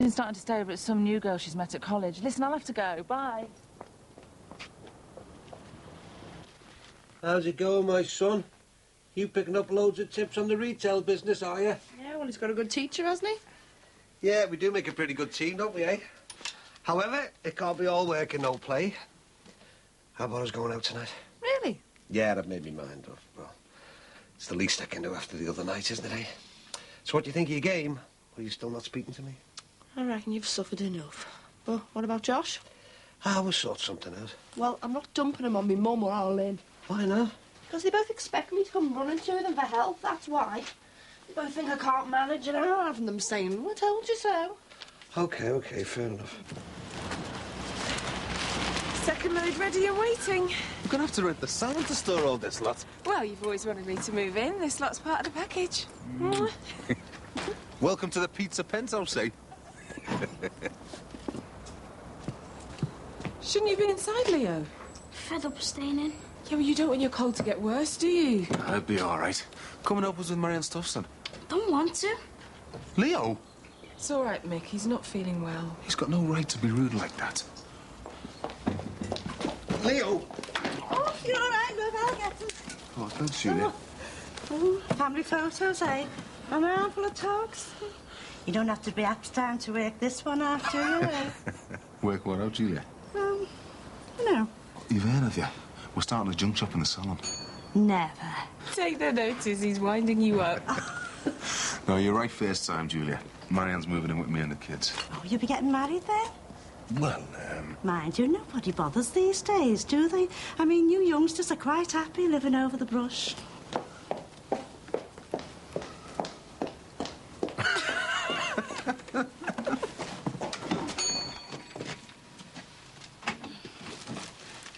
been starting to stay over at some new girl she's met at college. Listen, I'll have to go. Bye. How's it going, my son? You picking up loads of tips on the retail business, are you? Yeah, well, he's got a good teacher, hasn't he? Yeah, we do make a pretty good team, don't we, eh? However, it can't be all work and no play. How about us going out tonight? Really? Yeah, I've made me mind up. Well, it's the least I can do after the other night, isn't it, eh? So what do you think of your game? Or are you still not speaking to me? I reckon you've suffered enough. Well, what about Josh? We'll sort something out. Well, I'm not dumping him on me mum or Al Lynn. Why not? Because they both expect me to come running to them for help, that's why. They both think I can't manage and I'm not having them saying, I told you so. OK, fair enough. Second load ready and waiting. We're going to have to rent the salon to store all this lot. Well, you've always wanted me to move in. This lot's part of the package. Welcome to the pizza penthouse, eh? Shouldn't you be inside, Leo? Fed up staying in. Yeah, well, you don't want your cold to get worse, do you? I'll be all right. Come and help us with Marianne Stuffson. Don't want to. Leo? It's all right, Mick. He's not feeling well. He's got no right to be rude like that. Leo! Oh, you're all right, love, I'll get them. Oh, thanks, Julia. Oh, family photos, eh? And a handful of talks. You don't have to be uptown to work this one out, do you, eh? Work what out, Julia? You know. You've heard of you? We're starting a junk shop in the salon. Never. Take the notice. He's winding you up. No, you're right first time, Julia. Marianne's moving in with me and the kids. Oh, you'll be getting married then? Well, Mind you, nobody bothers these days, do they? I mean, you youngsters are quite happy living over the brush.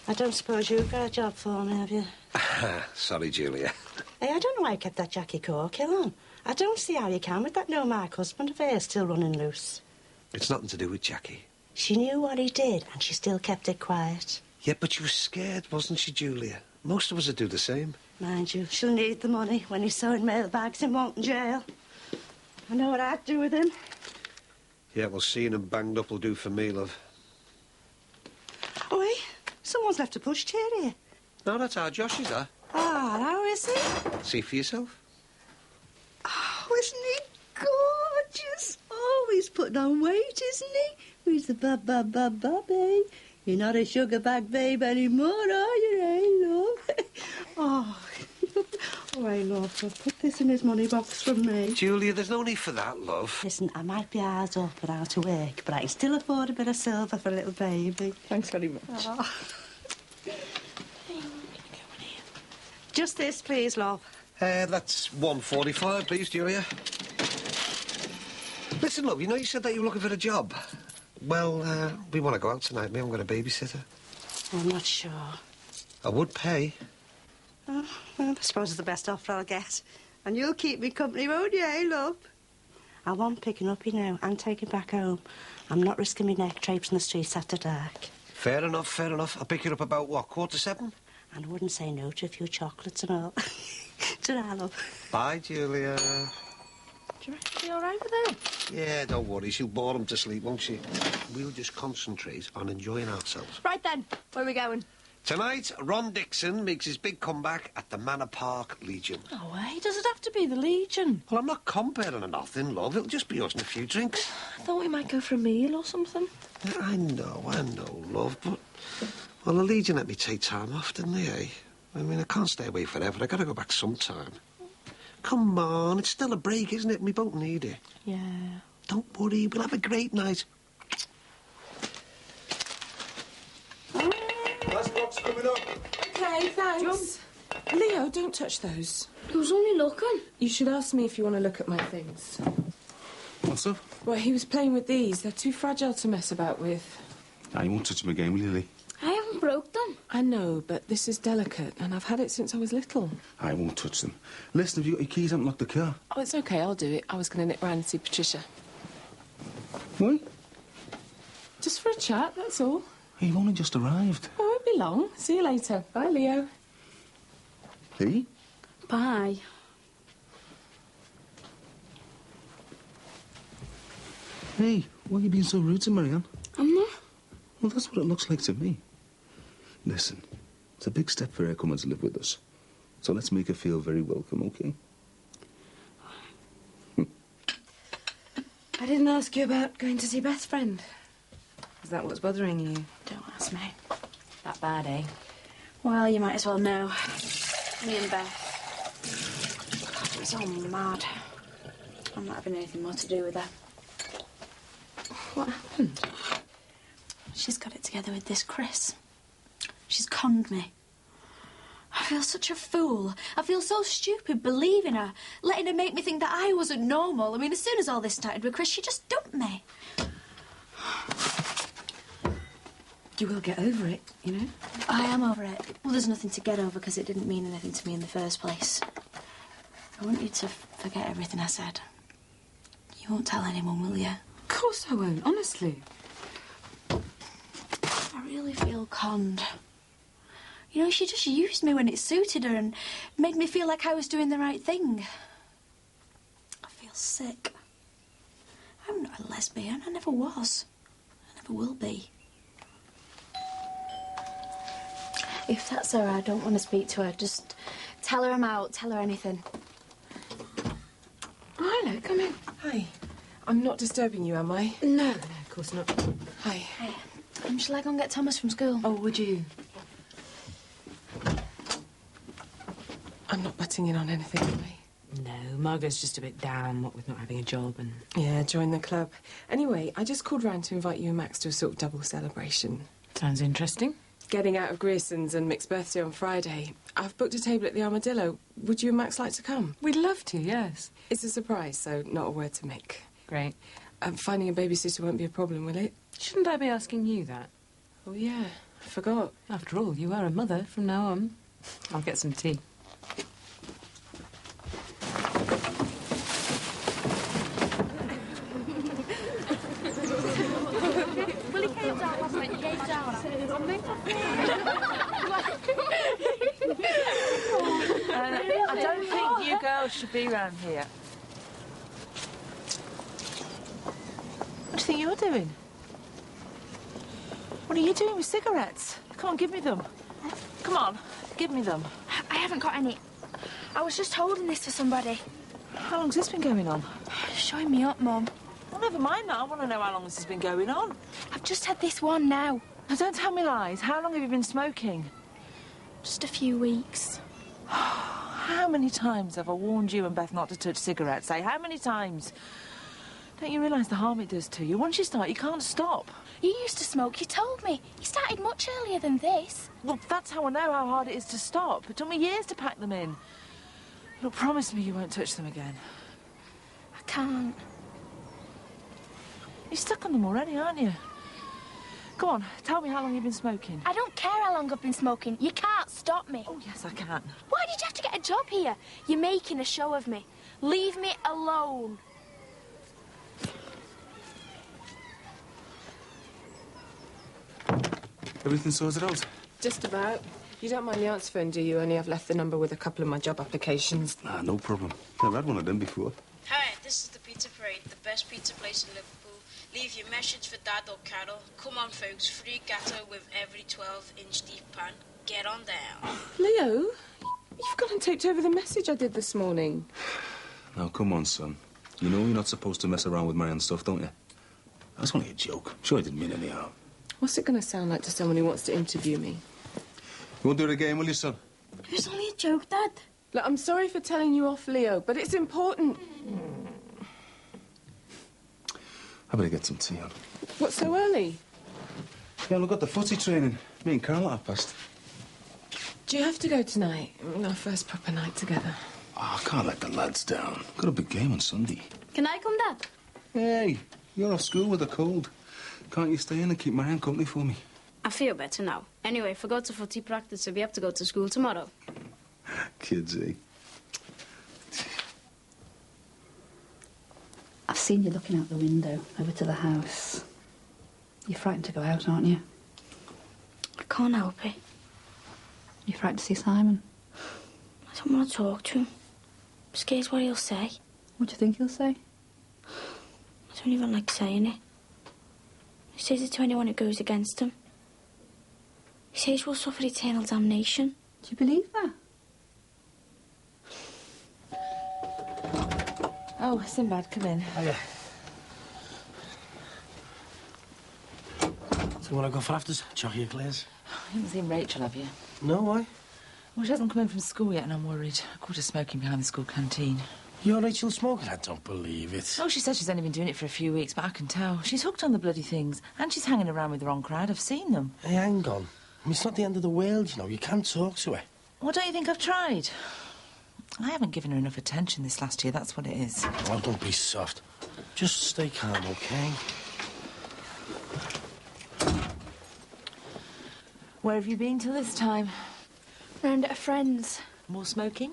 I don't suppose you've got a job for me, have you? Sorry, Julia. Hey, I don't know why you kept that Jackie Corkill on. I don't see how you can with that no-mark husband of hers still running loose. It's nothing to do with Jackie. She knew what he did, and she still kept it quiet. Yeah, but she was scared, wasn't she, Julia? Most of us would do the same. Mind you, she'll need the money when he's sewing mailbags in Walton jail. I know what I'd do with him. Yeah, well, seeing him banged up will do for me, love. Oi, someone's left a pushchair here. No, that's our Josh's, that. Ah, how is he? See for yourself. Oh, isn't he gorgeous? Oh, he's putting on weight, isn't he? He's the bubby. You're not a sugar bag babe anymore, are you, eh, love? Oh, all right, love, so put this in his money box from me. Julia, there's no need for that, love. Listen, I might be hard up and out of work, but I can still afford a bit of silver for a little baby. Thanks very much. Oh. Just this, please, love. That's $1.45, please, Julia. Listen, love, you know you said that you were looking for a job. Well, we want to go out tonight. We haven't got a babysitter. I'm not sure. I would pay. Oh, well, I suppose it's the best offer I'll get. And you'll keep me company, won't you, eh, love? I want picking up, you know, and taking back home. I'm not risking my neck traipsing the streets after dark. Fair enough, fair enough. I'll pick you up about, what, 6:45? And I wouldn't say no to a few chocolates and all. Ta-ra, love. Bye, Julia. Do you reckon she'll be all right with him? Yeah, don't worry. She'll bore him to sleep, won't she? We'll just concentrate on enjoying ourselves. Right then, where are we going? Tonight, Ron Dixon makes his big comeback at the Manor Park Legion. Oh, hey, does it have to be the Legion? Well, I'm not comparing or nothing, love. It'll just be us and a few drinks. I thought we might go for a meal or something. I know, love, but... Well, the Legion let me take time off, didn't they, eh? I mean, I can't stay away forever. I gotta go back sometime. Come on, it's still a break, isn't it? We both need it. Yeah. Don't worry, we'll have a great night. Last box coming up. OK, thanks. Leo, don't touch those. He was only looking. You should ask me if you want to look at my things. What's up? Well, he was playing with these. They're too fragile to mess about with. You won't touch them again, will you, Lily? I haven't broke them. I know, but this is delicate, and I've had it since I was little. I won't touch them. Listen, have you got your keys? I haven't locked the car. Oh, it's OK, I'll do it. I was going to nip round and see Patricia. Why? Just for a chat, that's all. You've only just arrived. Oh, it won't be long. See you later. Bye, Leo. Hey? Bye. Hey. Why are you being so rude to Marianne? I'm not. Well, that's what it looks like to me. Listen, it's a big step for her coming to live with us. So let's make her feel very welcome, okay? I didn't ask you about going to see Beth's friend. Is that what's bothering you? Don't ask me. That bad, eh? Well, you might as well know. Me and Beth. God, it was all mad. I'm not having anything more to do with her. What happened? She's got it together with this Chris. She's conned me. I feel such a fool. I feel so stupid believing her, letting her make me think that I wasn't normal. I mean, as soon as all this started with Chris, she just dumped me. You will get over it, you know? I am over it. Well, there's nothing to get over because it didn't mean anything to me in the first place. I want you to forget everything I said. You won't tell anyone, will you? Of course I won't, honestly. I really feel conned. You know, she just used me when it suited her and made me feel like I was doing the right thing. I feel sick. I'm not a lesbian. I never was. I never will be. If that's her, I don't want to speak to her. Just tell her I'm out. Tell her anything. Oh, hello, come in. Hi. I'm not disturbing you, am I? No, of course not. Hi. Hey, shall I go and get Thomas from school? Oh, would you? I'm not butting in on anything, am I? No, Margot's just a bit down, what with not having a job and... Yeah, join the club. Anyway, I just called round to invite you and Max to a sort of double celebration. Sounds interesting. Getting out of Grierson's and Mick's birthday on Friday. I've booked a table at the Armadillo. Would you and Max like to come? We'd love to, yes. It's a surprise, so not a word to Mick. Great. Finding a babysitter won't be a problem, will it? Shouldn't I be asking you that? Oh, yeah. I forgot. After all, you are a mother from now on. I'll get some tea. Well, he came down last night. He came down. I don't think you girls should be around here. What do you think you're doing? What are you doing with cigarettes? Come on, give me them. Come on, give me them. I haven't got any. I was just holding this for somebody. How long's this been going on? Showing me up, Mum. Well, never mind that. I want to know how long this has been going on. I've just had this one now. Now, don't tell me lies. How long have you been smoking? Just a few weeks. How many times have I warned you and Beth not to touch cigarettes, eh? How many times? Don't you realise the harm it does to you? Once you start, you can't stop. You used to smoke, you told me. You started much earlier than this. Well, that's how I know how hard it is to stop. It took me years to pack them in. Look, promise me you won't touch them again. I can't. You're stuck on them already, aren't you? Go on, tell me how long you've been smoking. I don't care how long I've been smoking. You can't stop me. Oh, yes, I can. Why did you have to get a job here? You're making a show of me. Leave me alone. Everything sorted out? Just about. You don't mind the answer phone, do you? Only I've left the number with a couple of my job applications. Nah, no problem. Never had one of them before. Hi, this is the Pizza Parade, the best pizza place in Liverpool. Leave your message for Dad or Carol. Come on, folks. Free gato with every 12-inch deep pan. Get on down. Leo, you've gone and taped over the message I did this morning. Now, come on, son. You know you're not supposed to mess around with Marianne's stuff, don't you? That's only a joke. Sure, I didn't mean any harm. What's it going to sound like to someone who wants to interview me? You won't do it again, will you, son? It was only a joke, Dad. Look, I'm sorry for telling you off, Leo, but it's important. I better get some tea on. What's so early? Yeah, look, got the footy training. Me and Carol at 1:30. Do you have to go tonight? Our first proper night together. Oh, I can't let the lads down. Got a big game on Sunday. Can I come, Dad? Hey, you're off school with a cold. Can't you stay in and keep Marianne company for me? I feel better now. Anyway, if I go to footy practice, so we have to go to school tomorrow. Kids, eh? I've seen you looking out the window over to the house. You're frightened to go out, aren't you? I can't help it. You're frightened to see Simon. I don't want to talk to him. I'm scared what he'll say. What do you think he'll say? I don't even like saying it. He says it to anyone who goes against him. He says we'll suffer eternal damnation. Do you believe that? Oh, Sinbad, come in. Hiya. So you want to go for afters? Chocolate eclairs? You haven't seen Rachel, have you? No, why? Well, she hasn't come in from school yet and I'm worried. I caught her smoking behind the school canteen. You're Rachel smoking? I don't believe it. Oh, she says she's only been doing it for a few weeks, but I can tell. She's hooked on the bloody things. And she's hanging around with the wrong crowd. I've seen them. Hey, hang on. I mean, it's not the end of the world, you know. You can talk to her. Well, don't you think I've tried? I haven't given her enough attention this last year, that's what it is. Oh, don't be soft. Just stay calm, OK? Where have you been till this time? Round at a friend's. More smoking?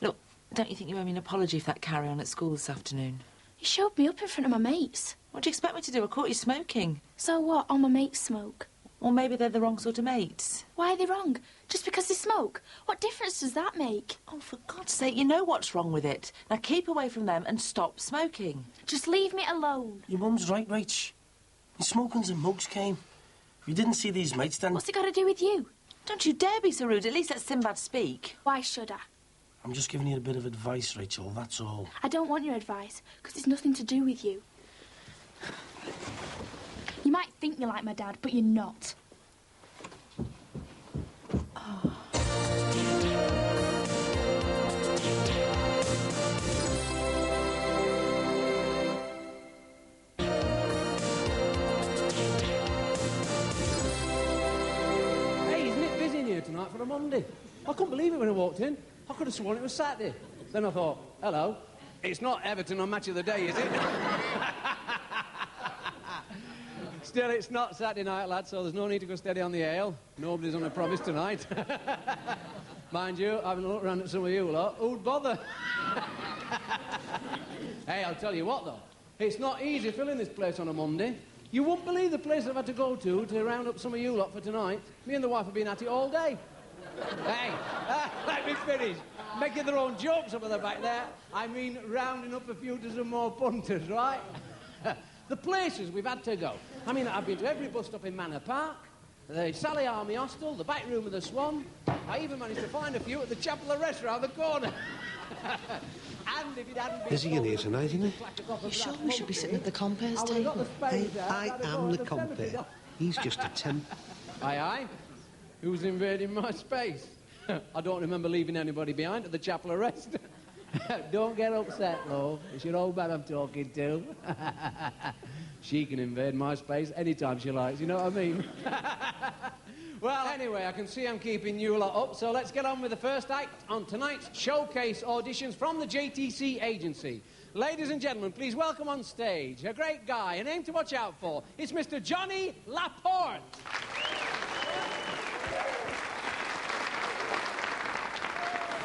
Look, don't you think you owe me an apology for that carry-on at school this afternoon? He showed me up in front of my mates. What do you expect me to do? I caught you smoking. So what? All my mates smoke. Or maybe they're the wrong sort of mates. Why are they wrong? Just because they smoke? What difference does that make? Oh, for God's sake, you know what's wrong with it. Now keep away from them and stop smoking. Just leave me alone. Your mum's right, Rach. Smoking's a mugs game. If you didn't see these mates, then... What's it got to do with you? Don't you dare be so rude. At least let Sinbad speak. Why should I? I'm just giving you a bit of advice, Rachel, that's all. I don't want your advice, because it's nothing to do with you. You might think you're like my dad, but you're not. Hey, isn't it busy in here tonight for a Monday? I couldn't believe it when I walked in. I could have sworn it was Saturday. Then I thought, hello, it's not Everton on Match of the Day, is it? Still, it's not Saturday night, lads, so there's no need to go steady on the ale. Nobody's on a promise tonight. Mind you, having a look round at some of you lot, who'd bother? Hey, I'll tell you what, though. It's not easy filling this place on a Monday. You won't believe the place I've had to go to round up some of you lot for tonight. Me and the wife have been at it all day. Hey, let me finish. Making their own jokes up at the back there. I mean, rounding up a few dozen more punters, right? The places we've had to go. I mean, I've been to every bus stop in Manor Park, the Sally Army Hostel, the back room of the Swan. I even managed to find a few at the Chapel Arrest round the corner. And if it hadn't been... Is he in here tonight, isn't he? You sure we should be sitting at the compares table? Hey, I am the compare. He's just a temp. Aye, aye. Who's invading my space? I don't remember leaving anybody behind at the Chapel Arrest. Don't get upset, love. It's your old man I'm talking to. She can invade my space anytime she likes, you know what I mean? Well, anyway, I can see I'm keeping you lot up, so let's get on with the first act on tonight's showcase auditions from the JTC agency. Ladies and gentlemen, please welcome on stage a great guy, a name to watch out for. It's Mr. Johnny Laporte.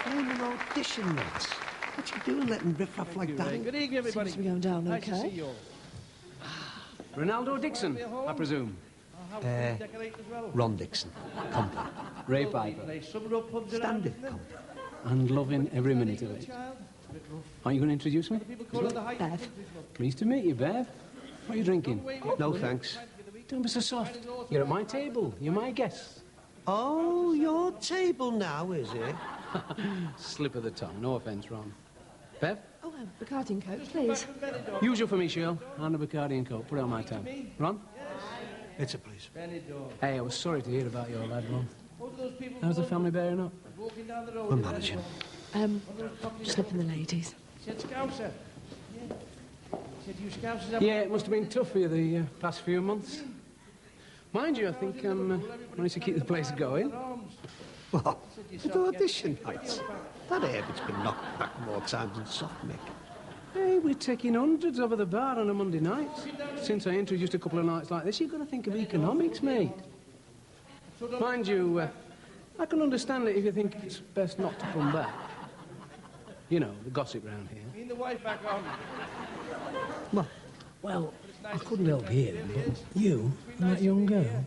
I'm an audition, mates. What you doing letting riff off like that? Good evening, everybody. Seems to be going down Nice to okay. see you all. Ronaldo Dixon, I presume. Ron Dixon, compere. Ray Piper. Standard compere. And loving every minute of it. Aren't you going to introduce me? Bev. Pleased to meet you, Bev. What are you drinking? No, thanks. Don't be so soft. You're at my table. You're my guest. Oh, your table now, is it? Slip of the tongue. No offence, Ron. Bev? Oh, Bacardi and Coke, please. Usual for me, Shirl. And a Bacardi and Coke. Put it on my tab. Ron? It's a please. Hey, I was sorry to hear about your lad, Ron. How's the family bearing up? We're managing. Slipping the ladies. Yeah, it must have been tough for you the past few months. Mind you, I think managed to keep the place going. Well, the audition nights. That habit's been knocked back more times than soft, Mick. Hey, we're taking hundreds over the bar on a Monday night. Since I introduced a couple of nights like this, you've got to think of economics, mate. Mind you, I can understand it if you think it's best not to come back. You know, the gossip round here. Bring the wife back on. Well, I couldn't help hearing, but you and that young girl...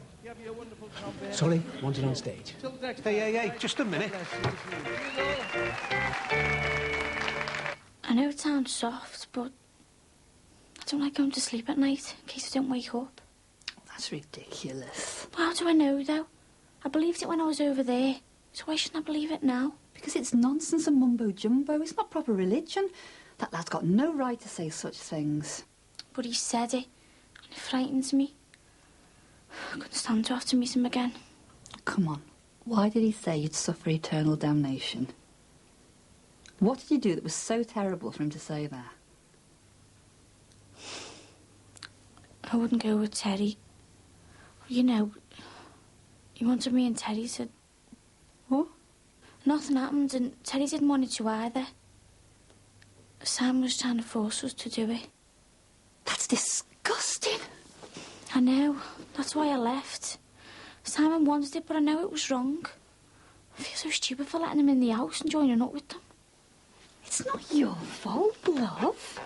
Sorry, wanted on stage. Hey, just a minute. I know it sounds soft, but I don't like going to sleep at night in case I don't wake up. That's ridiculous. Well, how do I know, though? I believed it when I was over there, so why shouldn't I believe it now? Because it's nonsense and mumbo-jumbo. It's not proper religion. That lad's got no right to say such things. But he said it, and it frightens me. I couldn't stand to have to meet him again. Come on. Why did he say you'd suffer eternal damnation? What did you do that was so terrible for him to say that? I wouldn't go with Terry. You know, he wanted me and Terry to... What? Nothing happened, and Terry didn't want it to either. Sam was trying to force us to do it. That's disgusting. I know. That's why I left. Simon wanted it, but I know it was wrong. I feel so stupid for letting him in the house and joining up with them. It's not your fault, love.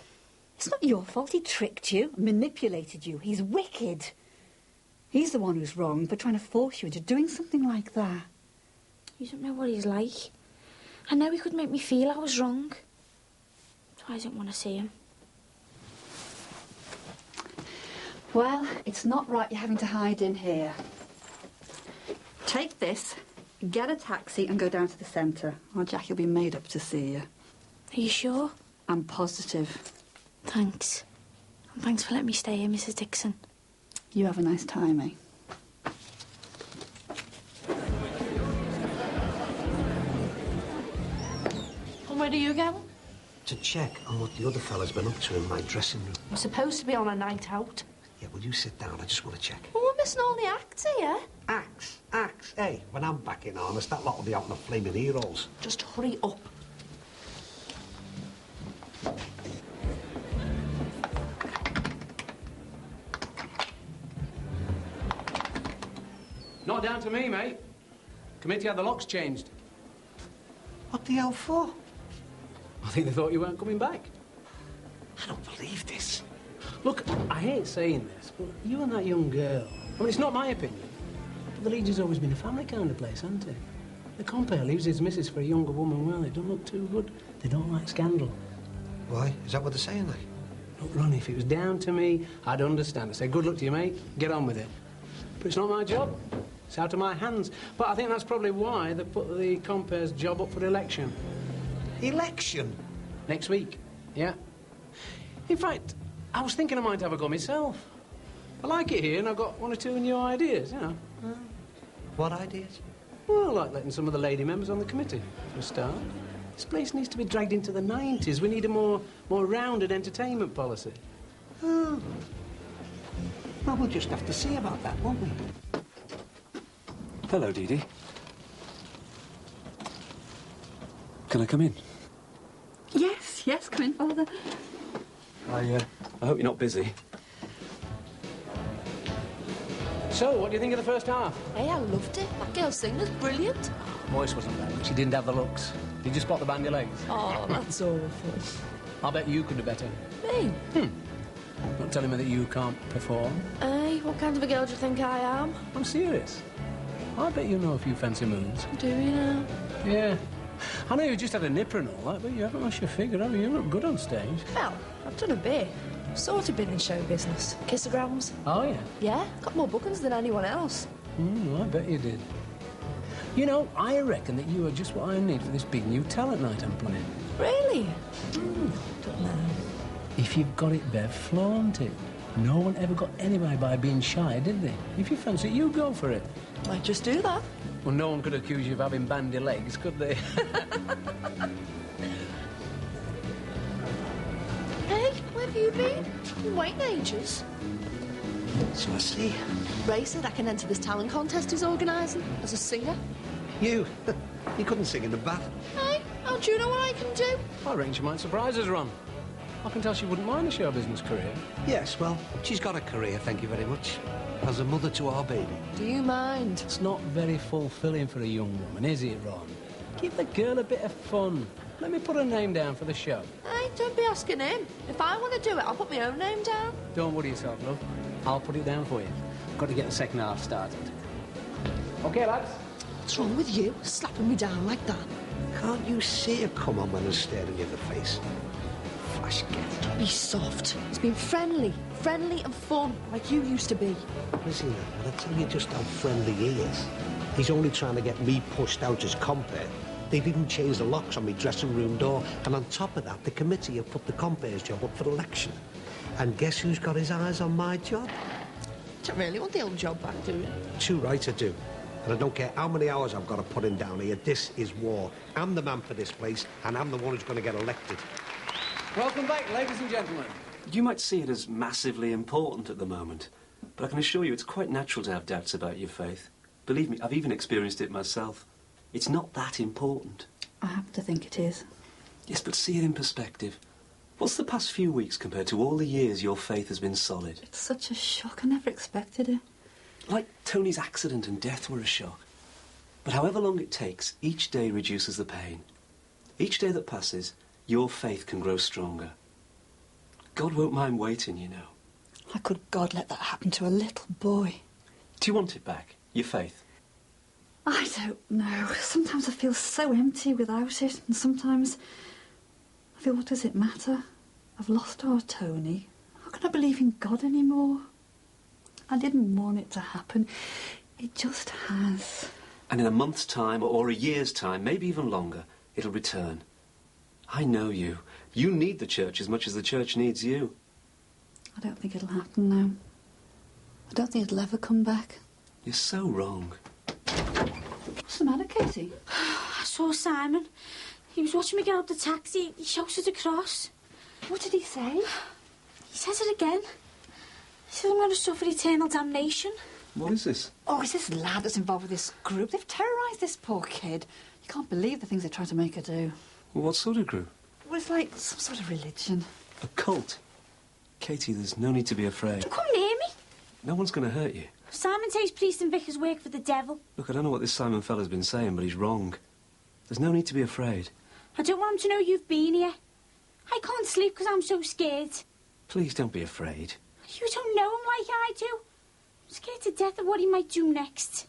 It's not your fault. He tricked you, manipulated you. He's wicked. He's the one who's wrong for trying to force you into doing something like that. You don't know what he's like. I know he could make me feel I was wrong. So I don't want to see him. Well, it's not right you're having to hide in here. Take this, get a taxi and go down to the centre. Or Jackie will be made up to see you. Are you sure? I'm positive. Thanks. And thanks for letting me stay here, Mrs. Dixon. You have a nice time, eh? And where do you go? To check on what the other fella's been up to in my dressing room. I'm supposed to be on a night out. Yeah, will you sit down? I just want to check. Well, we're missing all the acts here. Acts. Hey, when I'm back in harness, that lot will be out in the flaming heroes. Just hurry up. Not down to me, mate. Committee had the locks changed. What the hell for? I think they thought you weren't coming back. I don't believe this. Look, I hate saying this, but you and that young girl... I mean, it's not my opinion, but the Legion's always been a family kind of place, hasn't it? The compere leaves his missus for a younger woman, well, it don't look too good. They don't like scandal. Why? Is that what they're saying, like? Look, Ronnie, if it was down to me, I'd understand. I'd say, good luck to you, mate. Get on with it. But it's not my job. It's out of my hands. But I think that's probably why they put the compare's job up for election. Election? Next week, yeah. In fact, I was thinking I might have a go myself. I like it here, and I've got one or two new ideas, you know. What ideas? Well, like letting some of the lady members on the committee, for a start. This place needs to be dragged into the 90s. We need a more rounded entertainment policy. Oh. Well, we'll just have to see about that, won't we? Hello, Dee Dee. Can I come in? Yes, come in, Father. I hope you're not busy. So, what do you think of the first half? Hey, I loved it. That girl singing was brilliant. Voice wasn't bad, but she didn't have the looks. Did you spot the bandy legs? Oh, that's awful. I bet you could do better. Me? Not telling me that you can't perform. Hey, what kind of a girl do you think I am? I'm serious. I bet you know a few fancy moves. Do you now? Yeah. I know you just had a nipper and all that, but you haven't lost your figure, have you? You look good on stage. Well, I've done a bit. Sort of been in show business. Kissograms. Oh, yeah? Yeah, got more bookings than anyone else. I bet you did. You know, I reckon that you are just what I need for this big new talent night I'm planning. Really? Don't know. If you've got it, Bev, flaunt it. No one ever got anywhere by being shy, did they? If you fancy it, you go for it. Might just do that. Well, no one could accuse you of having bandy legs, could they? Hey, where have you been? Been waiting ages. So I see. Ray said I can enter this talent contest he's organising as a singer. You couldn't sing in the bath. Hey, how do you know what I can do? I reckon she might surprise us, Ron. I can tell she wouldn't mind a show business career. Yes, well, she's got a career, thank you very much. As a mother to our baby. Do you mind? It's not very fulfilling for a young woman, is it, Ron? Give the girl a bit of fun. Let me put her name down for the show. Hey, don't be asking him. If I want to do it, I'll put my own name down. Don't worry yourself, love. I'll put it down for you. Got to get the second half started. OK, lads? What's wrong with you? Slapping me down like that. Can't you see her come on when they're staring you in the face? gosh, get. Be soft. It's been friendly and fun, like you used to be. Listen, I'll tell you just how friendly he is. He's only trying to get me pushed out as compare. They didn't change the locks on my dressing room door, and on top of that, the committee have put the compare's job up for election. And guess who's got his eyes on my job? You don't really want the old job back, do you? Too right I do. And I don't care how many hours I've got to put in down here. This is war. I'm the man for this place, and I'm the one who's going to get elected. Welcome back, ladies and gentlemen. You might see it as massively important at the moment, but I can assure you it's quite natural to have doubts about your faith. Believe me, I've even experienced it myself. It's not that important. I have to think it is. Yes, but see it in perspective. What's the past few weeks compared to all the years your faith has been solid? It's such a shock. I never expected it. Like Tony's accident and death were a shock. But however long it takes, each day reduces the pain. Each day that passes, your faith can grow stronger. God won't mind waiting, you know. How could God let that happen to a little boy? Do you want it back, your faith? I don't know. Sometimes I feel so empty without it, and sometimes I feel, what does it matter? I've lost our Tony. How can I believe in God anymore? I didn't want it to happen. It just has. And in a month's time, or a year's time, maybe even longer, it'll return. I know you. You need the church as much as the church needs you. I don't think it'll happen now. I don't think it'll ever come back. You're so wrong. What's the matter, Katie? I saw Simon. He was watching me get out the taxi. He shouted across. What did he say? He says it again. He says I'm going to suffer eternal damnation. What is this? Oh, it's this lad that's involved with this group. They've terrorised this poor kid. You can't believe the things they try to make her do. Well, what sort of group? Well, it's like some sort of religion. A cult? Katie, there's no need to be afraid. Don't come near me. No one's going to hurt you. Simon says priests and vicars work for the devil. Look, I don't know what this Simon fella's been saying, but he's wrong. There's no need to be afraid. I don't want him to know you've been here. I can't sleep because I'm so scared. Please don't be afraid. You don't know him like I do. I'm scared to death of what he might do next.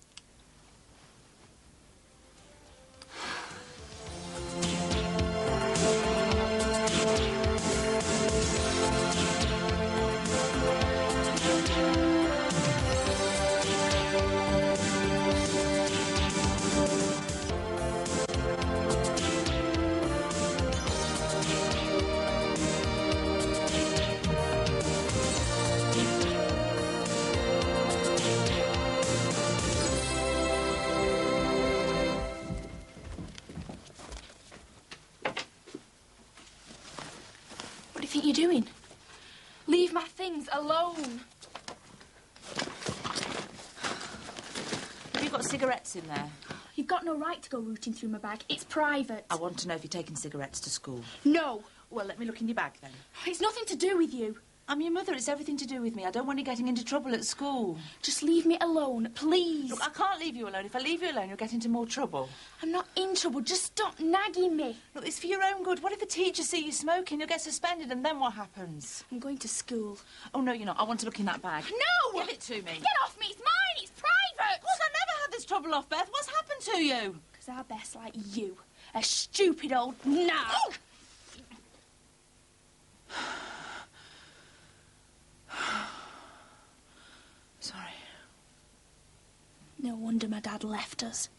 What do you think you're doing? Leave my things alone. Have you got cigarettes in there? You've got no right to go rooting through my bag. It's private. I want to know if you're taking cigarettes to school. No. Well, let me look in your bag then. It's nothing to do with you. I'm your mother. It's everything to do with me. I don't want you getting into trouble at school. Just leave me alone, please. Look, I can't leave you alone. If I leave you alone, you'll get into more trouble. I'm not in trouble. Just stop nagging me. Look, it's for your own good. What if the teachers see you smoking? You'll get suspended, and then what happens? I'm going to school. Oh, no, you're not. I want to look in that bag. No! Give it to me. Get off me. It's mine. It's private. Of course, I never had this trouble off, Beth. What's happened to you? Because our Beth's like you. A stupid old nag. Oh! Sorry. No wonder my dad left us.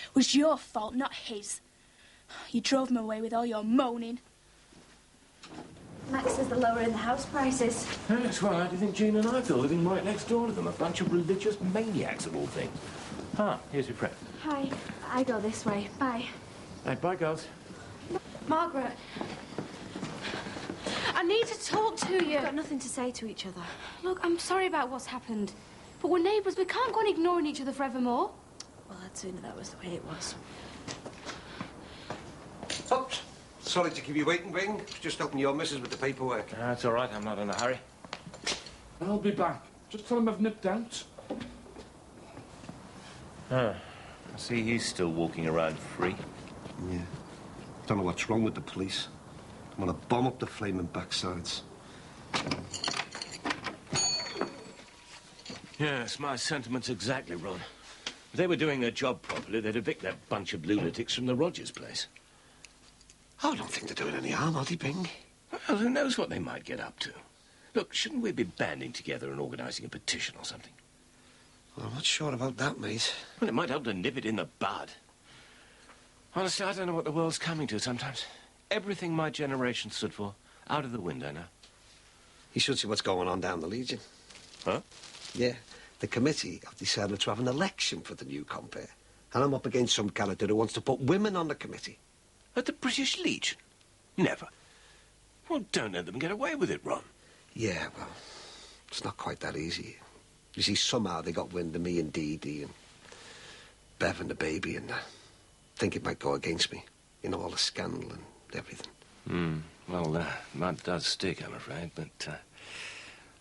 It was your fault, not his. You drove him away with all your moaning. Max says they're lowering the house prices. Yes, well, how do you think Jean and I feel living right next door to them? A bunch of religious maniacs of all things. Ah, here's your friend. Hi, I go this way. Bye. Hey, bye, girls. Margaret. I need to talk to you. We've got nothing to say to each other. Look, I'm sorry about what's happened. But we're neighbours. We can't go on ignoring each other forevermore. Well, I'd sooner that was the way it was. Oops. Sorry to keep you waiting, Bing. Just helping your missus with the paperwork. That's all right. I'm not in a hurry. I'll be back. Just tell him I've nipped out. I see he's still walking around free. Yeah. Don't know what's wrong with the police. I want to bomb up the flaming backsides. Yes, my sentiments exactly, Ron. If they were doing their job properly, they'd evict that bunch of lunatics from the Rogers place. I don't think they're doing any harm, are they, Bing? Well, who knows what they might get up to? Look, shouldn't we be banding together and organising a petition or something? Well, I'm not sure about that, mate. Well, it might help to nip it in the bud. Honestly, I don't know what the world's coming to sometimes. Everything my generation stood for, out of the window now. You should see what's going on down the Legion. Huh? Yeah. The committee have decided to have an election for the new compare. And I'm up against some character who wants to put women on the committee. At the British Legion? Never. Well, don't let them get away with it, Ron. Yeah, well, it's not quite that easy. You see, somehow they got wind of me and Dee Dee and Bev and the baby, and think it might go against me. You know, all the scandal and everything. Well, that does stick, I'm afraid, but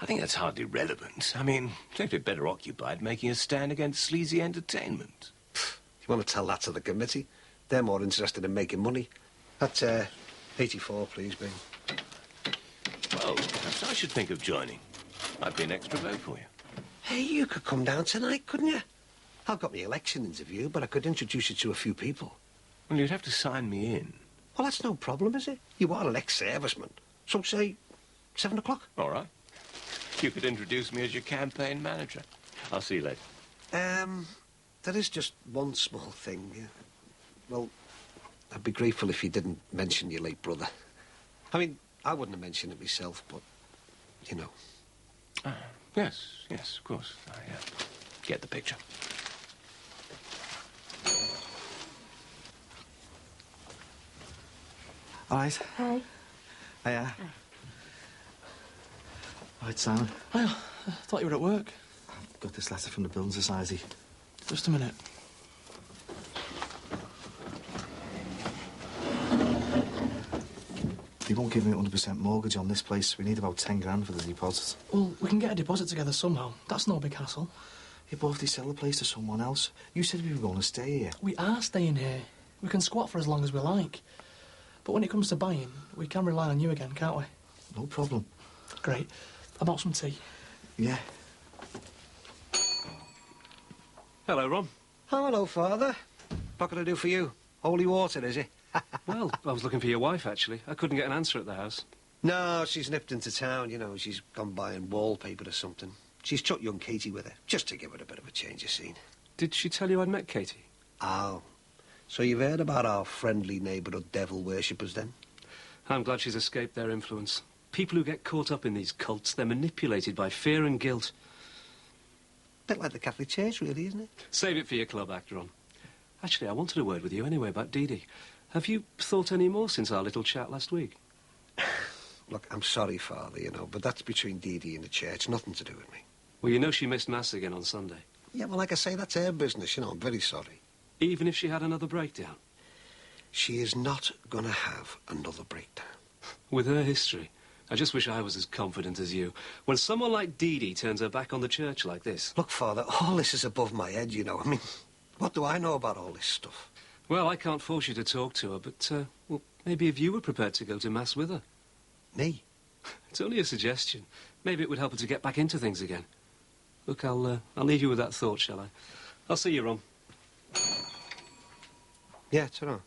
I think that's hardly relevant. I mean, they'd be better occupied making a stand against sleazy entertainment. You want to tell that to the committee? They're more interested in making money. That's 84, please, Bing. Well, perhaps I should think of joining. Might be an extra vote for you. Hey, you could come down tonight, couldn't you? I've got my election interview, but I could introduce you to a few people. Well, you'd have to sign me in. Well, that's no problem, is it? You are an ex-serviceman. So, say, 7 o'clock. All right. You could introduce me as your campaign manager. I'll see you later. There is just one small thing. Well, I'd be grateful if you didn't mention your late brother. I mean, I wouldn't have mentioned it myself, but, you know. Yes, of course. I get the picture. All right. Hey. Hiya. Right, Simon. Well, I thought you were at work. I've got this letter from the Building Society. Just a minute. They won't give me 100% mortgage on this place. We need about 10 grand for the deposit. Well, we can get a deposit together somehow. That's no big hassle. Yeah, but if they sell the place to someone else, you said we were going to stay here. We are staying here. We can squat for as long as we like. But when it comes to buying, we can rely on you again, can't we? No problem. Great. I bought some tea. Yeah. Hello, Ron. Oh, hello, Father. What can I do for you? Holy water, is it? Well, I was looking for your wife, actually. I couldn't get an answer at the house. No, she's nipped into town, you know. She's gone buying wallpaper or something. She's took young Katie with her, just to give her a bit of a change of scene. Did she tell you I'd met Katie? Oh. So you've heard about our friendly neighbourhood devil worshippers, then? I'm glad she's escaped their influence. People who get caught up in these cults, they're manipulated by fear and guilt. Bit like the Catholic Church, really, isn't it? Save it for your club act, Ron. Actually, I wanted a word with you anyway about Dee Dee. Have you thought any more since our little chat last week? Look, I'm sorry, Father, you know, but that's between Dee Dee and the church. Nothing to do with me. Well, you know she missed Mass again on Sunday. Yeah, well, like I say, that's her business, you know. I'm very sorry. Even if she had another breakdown? She is not going to have another breakdown. With her history, I just wish I was as confident as you. When someone like Dee Dee turns her back on the church like this... Look, Father, all this is above my head, you know. I mean, what do I know about all this stuff? Well, I can't force you to talk to her, but, well, maybe if you were prepared to go to Mass with her. Me? It's only a suggestion. Maybe it would help her to get back into things again. Look, I'll leave you with that thought, shall I? I'll see you, Ron. Yeah, ta-ra.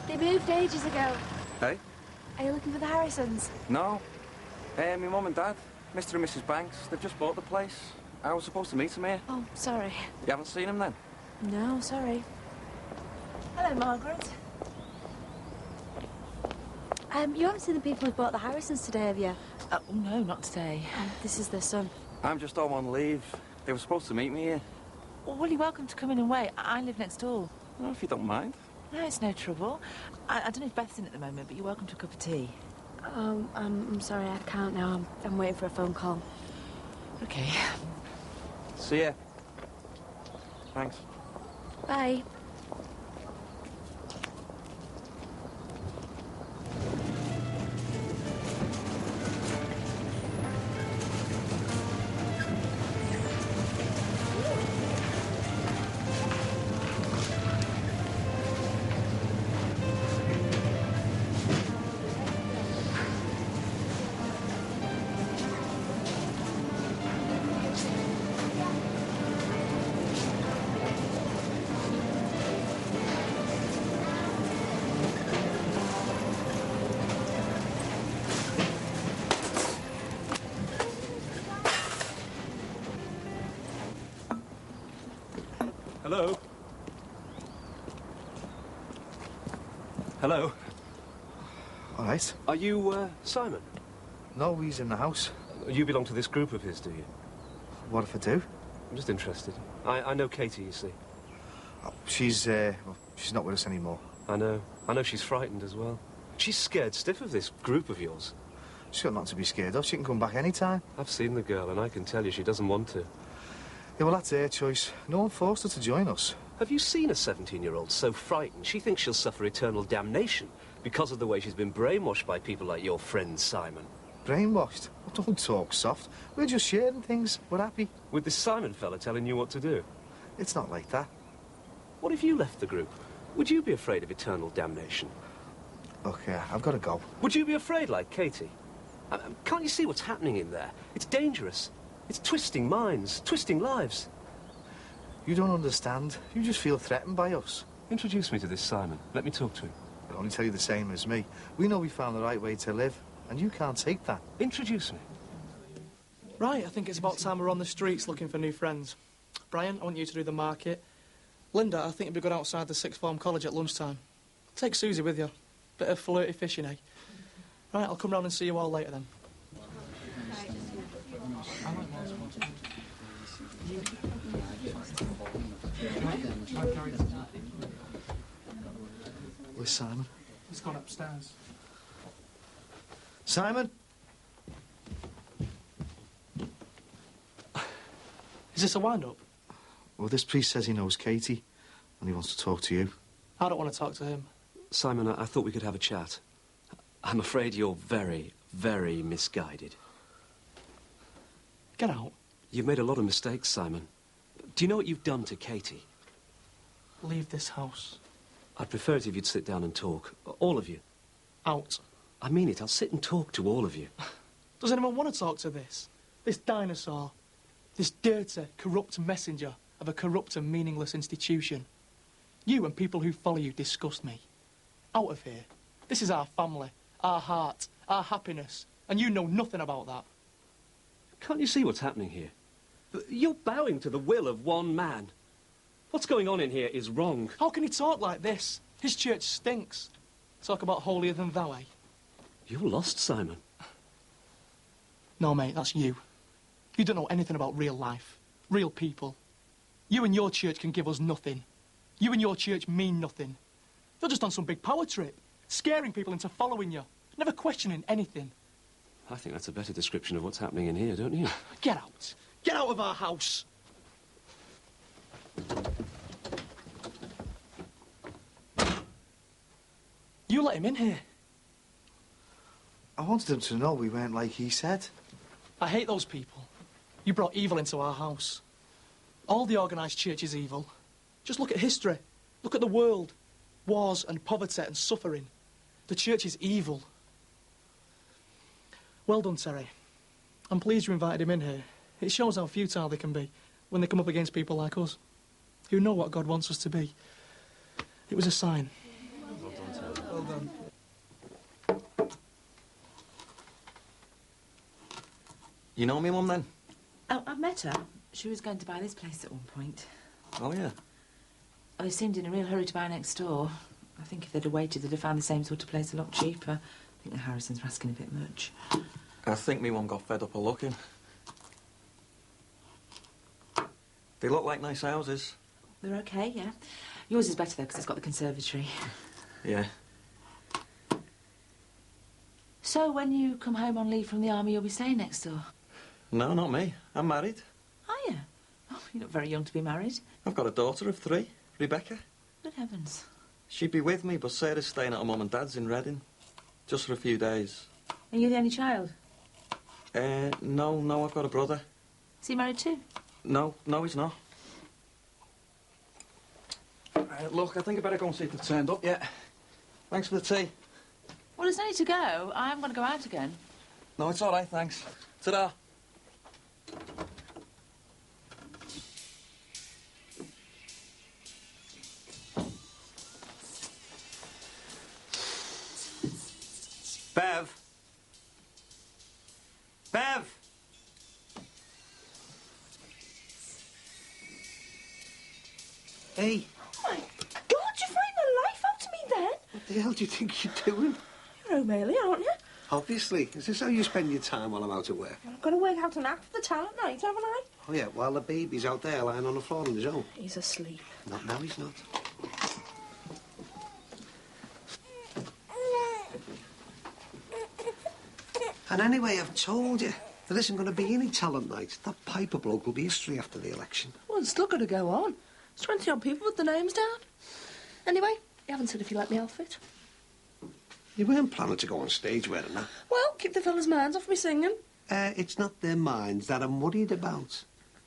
They moved ages ago. Hey? Are you looking for the Harrisons? No. My mum and dad, Mr. and Mrs. Banks, they've just bought the place. I was supposed to meet them here. Oh, sorry. You haven't seen them then? No, sorry. Hello, Margaret. You haven't seen the people who bought the Harrisons today, have you? Oh, no, not today. This is their son. I'm just home on leave. They were supposed to meet me here. Well, you're welcome to come in and wait. I live next door. Well, if you don't mind. No, it's no trouble. I don't know if Beth's in at the moment, but you're welcome to a cup of tea. I'm sorry, I can't now. I'm waiting for a phone call. Okay. See ya. Thanks. Bye. Hello? Hello? All right. Are you, Simon? No, he's in the house. You belong to this group of his, do you? What if I do? I'm just interested. I know Katie, you see. Oh, she's not with us anymore. I know. I know she's frightened as well. She's scared stiff of this group of yours. She's got nothing to be scared of. She can come back any time. I've seen the girl, and I can tell you she doesn't want to. Yeah, well, that's her choice. No one forced her to join us. Have you seen a 17-year-old so frightened she thinks she'll suffer eternal damnation because of the way she's been brainwashed by people like your friend Simon? Brainwashed? Oh, don't talk soft. We're just sharing things. We're happy. With this Simon fella telling you what to do? It's not like that. What if you left the group? Would you be afraid of eternal damnation? Okay, I've got to go. Would you be afraid like Katie? Can't you see what's happening in there? It's dangerous. It's twisting minds, twisting lives. You don't understand. You just feel threatened by us. Introduce me to this Simon. Let me talk to him. I'll only tell you the same as me. We know we found the right way to live, and you can't take that. Introduce me. Right, I think it's about time we're on the streets looking for new friends. Brian, I want you to do the market. Linda, I think it'd be good outside the sixth form college at lunchtime. Take Susie with you. Bit of flirty fishing, eh? Right, I'll come round and see you all later then. Where's Simon? He's gone upstairs. Simon? Is this a wind-up? Well, this priest says he knows Katie, and he wants to talk to you. I don't want to talk to him. Simon, I thought we could have a chat. I'm afraid you're very, very misguided. Get out. You've made a lot of mistakes, Simon. Do you know what you've done to Katie? Leave this house. I'd prefer it if you'd sit down and talk. All of you. Out. I mean it. I'll sit and talk to all of you. Does anyone want to talk to this? This dinosaur? This dirty, corrupt messenger of a corrupt and meaningless institution? You and people who follow you disgust me. Out of here. This is our family, our heart, our happiness, and you know nothing about that. Can't you see what's happening here? You're bowing to the will of one man. What's going on in here is wrong. How can he talk like this? His church stinks. Talk about holier than thou, eh? You're lost, Simon. No, mate, that's you. You don't know anything about real life, real people. You and your church can give us nothing. You and your church mean nothing. You're just on some big power trip, scaring people into following you, never questioning anything. I think that's a better description of what's happening in here, don't you? Get out. Get out of our house. You let him in here. I wanted him to know we weren't like he said. I hate those people. You brought evil into our house. All the organised church is evil. Just look at history. Look at the world. Wars and poverty and suffering. The church is evil. Well done, Terry. I'm pleased you invited him in here. It shows how futile they can be when they come up against people like us, who know what God wants us to be. It was a sign. Well done, Terry. Well done. You know me, Mum, then? Oh, I've met her. She was going to buy this place at one point. Oh, yeah. They seemed in a real hurry to buy next door. I think if they'd have waited, they'd have found the same sort of place a lot cheaper. I think the Harrisons were asking a bit much. I think me one got fed up of looking. They look like nice houses. They're okay, yeah. Yours is better, though, because it's got the conservatory. Yeah. So, when you come home on leave from the army, you'll be staying next door? No, not me. I'm married. Are you? Oh, you're not very young to be married. I've got a daughter of 3, Rebecca. Good heavens. She'd be with me, but Sarah's staying at her mum and dad's in Reading. Just for a few days. Are you the only child? No, I've got a brother. Is he married too? No, he's not. Look, I think I better go and see if they've turned up yet. Thanks for the tea. Well, there's no need to go. I haven't got to go out again. No, it's all right, thanks. Ta-da. Bev! Bev! Hey. Oh, my God, you frightened the life out of me then. What the hell do you think you're doing? You're O'Malley, aren't you? Obviously. Is this how you spend your time while I'm out at work? I've got to work out an act for the talent night, haven't I? Oh, yeah, while the baby's out there lying on the floor on his own. He's asleep. Not now, he's not. And anyway, I've told you, there isn't going to be any talent night. That Piper bloke will be history after the election. Well, it's still got to go on. There's 20-odd people with the names down. Anyway, you haven't said if you like my outfit. You weren't planning to go on stage wearing that. Well, keep the fellas' minds off me singing. It's not their minds that I'm worried about.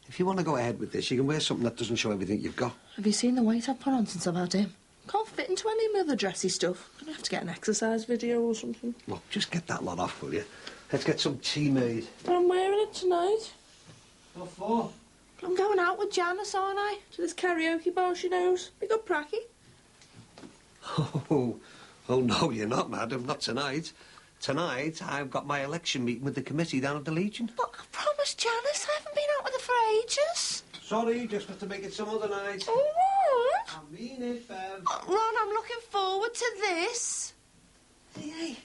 If you want to go ahead with this, you can wear something that doesn't show everything you've got. Have you seen the weight I've put on since I've had him? Can't fit into any of my other dressy stuff. Gonna have to get an exercise video or something. Look, just get that lot off, will you? Let's get some tea made. But I'm wearing it tonight. What for? I'm going out with Janice, aren't I? To this karaoke bar she knows. Big up pracky. Oh, no, you're not, madam. Not tonight. Tonight, I've got my election meeting with the committee down at the Legion. But I promised Janice I haven't been out with her for ages. Sorry, just have to make it some other night. What? I mean it, Bev. Ron, I'm looking forward to this. Hey,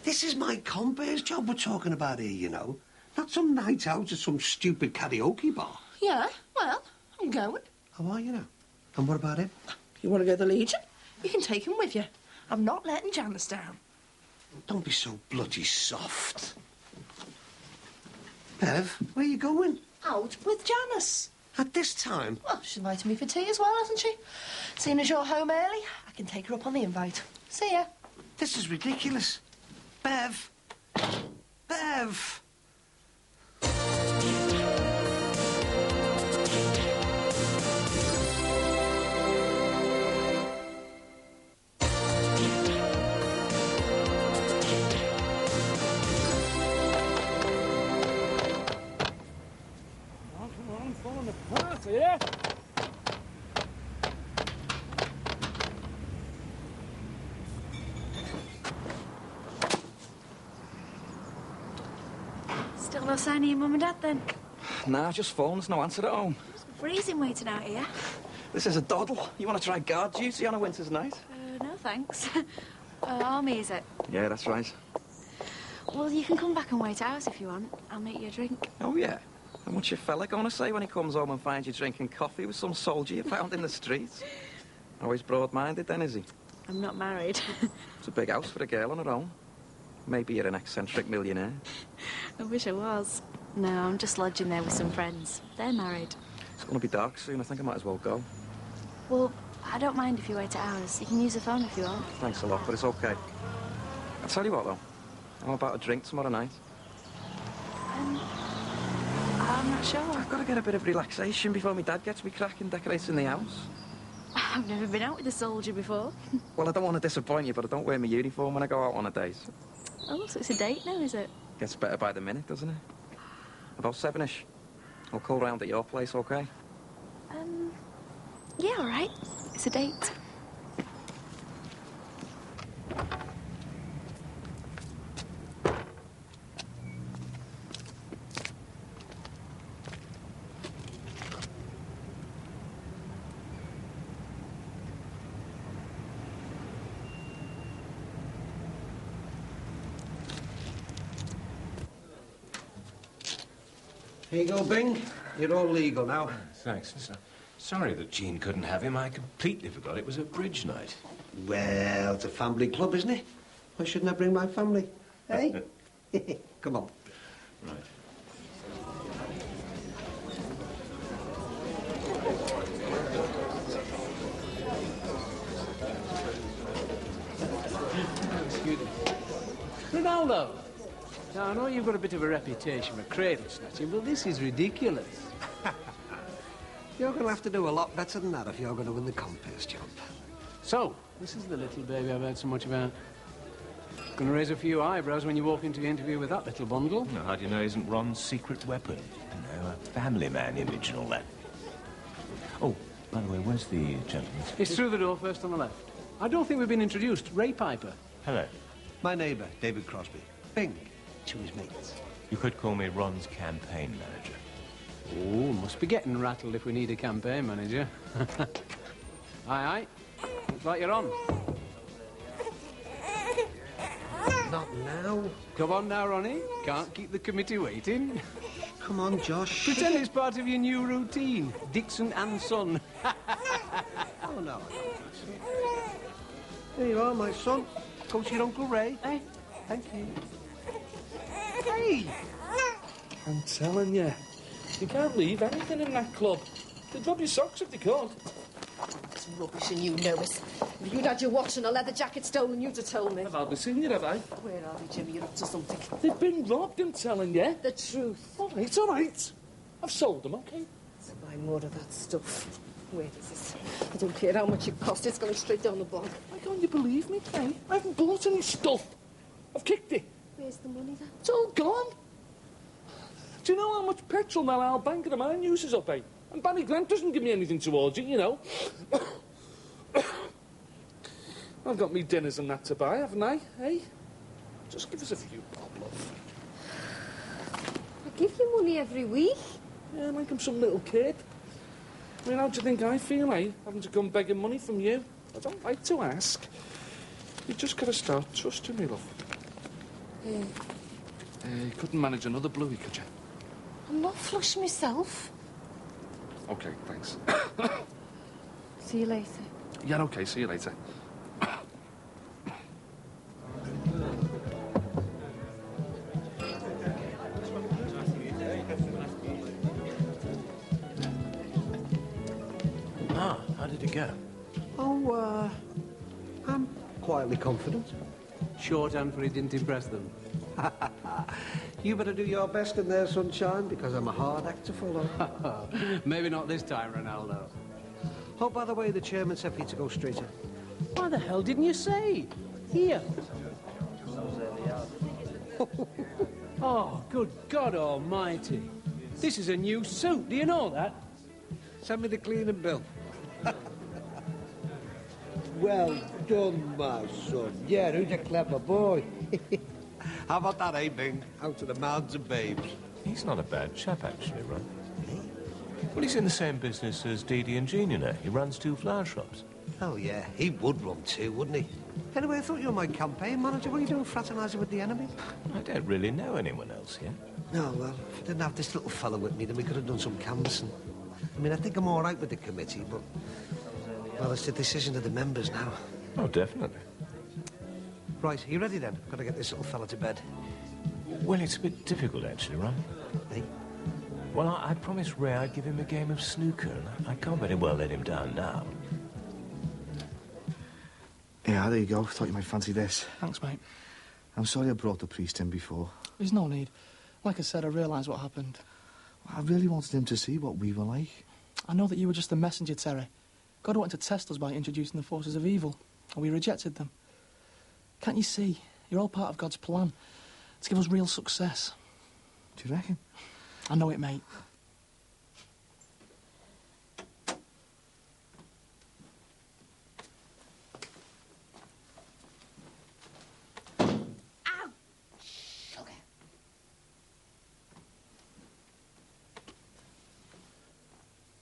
this is my compere's job we're talking about here, you know. Not some night out at some stupid karaoke bar. Yeah, well, I'm going. How are you now? And what about him? You want to go to the Legion? You can take him with you. I'm not letting Janice down. Don't be so bloody soft. Bev, where are you going? Out with Janice. At this time? Well, she's invited me for tea as well, hasn't she? Seeing as you're home early, I can take her up on the invite. See ya. This is ridiculous. Bev. Bev. Yeah? Still no sign of your mum and dad, then? Nah, just phones, no answer at home. It's freezing waiting out here. This is a doddle. You want to try guard duty on a winter's night? No, thanks. Army, is it? Yeah, that's right. Well, you can come back and wait at ours if you want. I'll make you a drink. Oh, yeah? And what's your fella going to say when he comes home and finds you drinking coffee with some soldier you found in the streets? Always broad-minded, then, is he? I'm not married. It's a big house for a girl on her own. Maybe you're an eccentric millionaire. I wish I was. No, I'm just lodging there with some friends. They're married. It's going to be dark soon. I think I might as well go. Well, I don't mind if you wait at ours. You can use the phone if you want. Thanks a lot, but it's okay. I'll tell you what, though. I'm about a drink tomorrow night. I'm not sure. I've got to get a bit of relaxation before my dad gets me cracking decorating the house. I've never been out with a soldier before. Well, I don't want to disappoint you, but I don't wear my uniform when I go out on a date. Oh, so it's a date now, is it? Gets better by the minute, doesn't it? About 7-ish. I'll call round at your place, OK? Yeah, all right. It's a date. Here you go, Bing. You're all legal now. Thanks. Sorry that Jean couldn't have him. I completely forgot it was a bridge night. Well, it's a family club, isn't it? Why shouldn't I bring my family? Hey? Come on. Right. Excuse me. Ronaldo! Now, I know you've got a bit of a reputation for cradle snatching, but this is ridiculous. You're going to have to do a lot better than that if you're going to win the compass job. So, this is the little baby I've heard so much about. Going to raise a few eyebrows when you walk into the interview with that little bundle. Now, how do you know he isn't Ron's secret weapon? You know, a family man image and all that. Oh, by the way, where's the gentleman? It's through the door, first on the left. I don't think we've been introduced. Ray Piper. Hello. My neighbour, David Crosby. Bing, to his mates. You could call me Ron's campaign manager. Oh, must be getting rattled if we need a campaign manager. Aye, aye. Looks like you're on. Not now. Come on now, Ronnie. Can't keep the committee waiting. Come on, Josh. Pretend it's part of your new routine. Dixon and Son. Oh, no. There you are, my son. Go to your Uncle Ray. Hey, thank you. Hey! I'm telling you, you can't leave anything in that club. They'd rub your socks if they could. It's rubbish and you know it. If you'd had your watch and a leather jacket stolen, you'd have told me. I've hardly seen you, have I? Where are they, Jimmy? You're up to something. They've been robbed, I'm telling you. The truth. All right, all right. I've sold them, OK? To buy more of that stuff. Where is it? I don't care how much it cost, it's going straight down the bog. Why can't you believe me, Kay? I haven't bought any stuff. I've kicked it. Where's the money, then? It's all gone. Do you know how much petrol that old banker of mine uses up, eh? And Barry Grant doesn't give me anything towards it, you know. I've got me dinners and that to buy, haven't I, eh? Just give us a few bob, love. I give you money every week. Yeah, like I'm some little kid. I mean, how do you think I feel, eh? Having to come begging money from you. I don't like to ask. You just got to start trusting me, love. Yeah. You couldn't manage another bluey, could you? I'm not flush myself. OK, thanks. See you later. Yeah, OK, see you later. How did it go? Oh, I'm quietly confident. Shorthand for he didn't impress them. You better do your best in there, sunshine, because I'm a hard act to follow. Maybe not this time, Ronaldo. Oh, by the way, the chairman said for you to go straight in. Why the hell didn't you say? Here. Oh, good God almighty. This is a new suit, do you know that? Send me the cleaning bill. Well done, my son. Yeah, who's a clever boy? How about that, eh, Bing? Out to the mounds of babes. He's not a bad chap, actually, right? Well, he's in the same business as Dee Dee and Jean, you know. He runs 2 flower shops. Oh, yeah, he would run 2, wouldn't he? Anyway, I thought you were my campaign manager. What are you doing, fraternising with the enemy? I don't really know anyone else yet. No, well, if I didn't have this little fella with me, then we could have done some canvassing. I mean, I think I'm all right with the committee, but... well, it's the decision of the members now. Oh, definitely. Right, are you ready, then? Got to get this little fella to bed. Well, it's a bit difficult, actually, right? Eh? Well, I promised Ray I'd give him a game of snooker, and I can't very well let him down now. Yeah, there you go. Thought you might fancy this. Thanks, mate. I'm sorry I brought the priest in before. There's no need. Like I said, I realised what happened. I really wanted him to see what we were like. I know that you were just a messenger, Terry. God wanted to test us by introducing the forces of evil, and we rejected them. Can't you see? You're all part of God's plan to give us real success. Do you reckon? I know it, mate.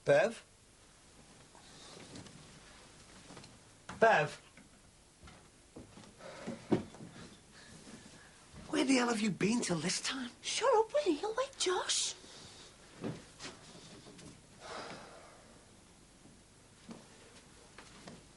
Bev? Bev? Where the hell have you been till this time? Shut up, will you? You'll wake Josh.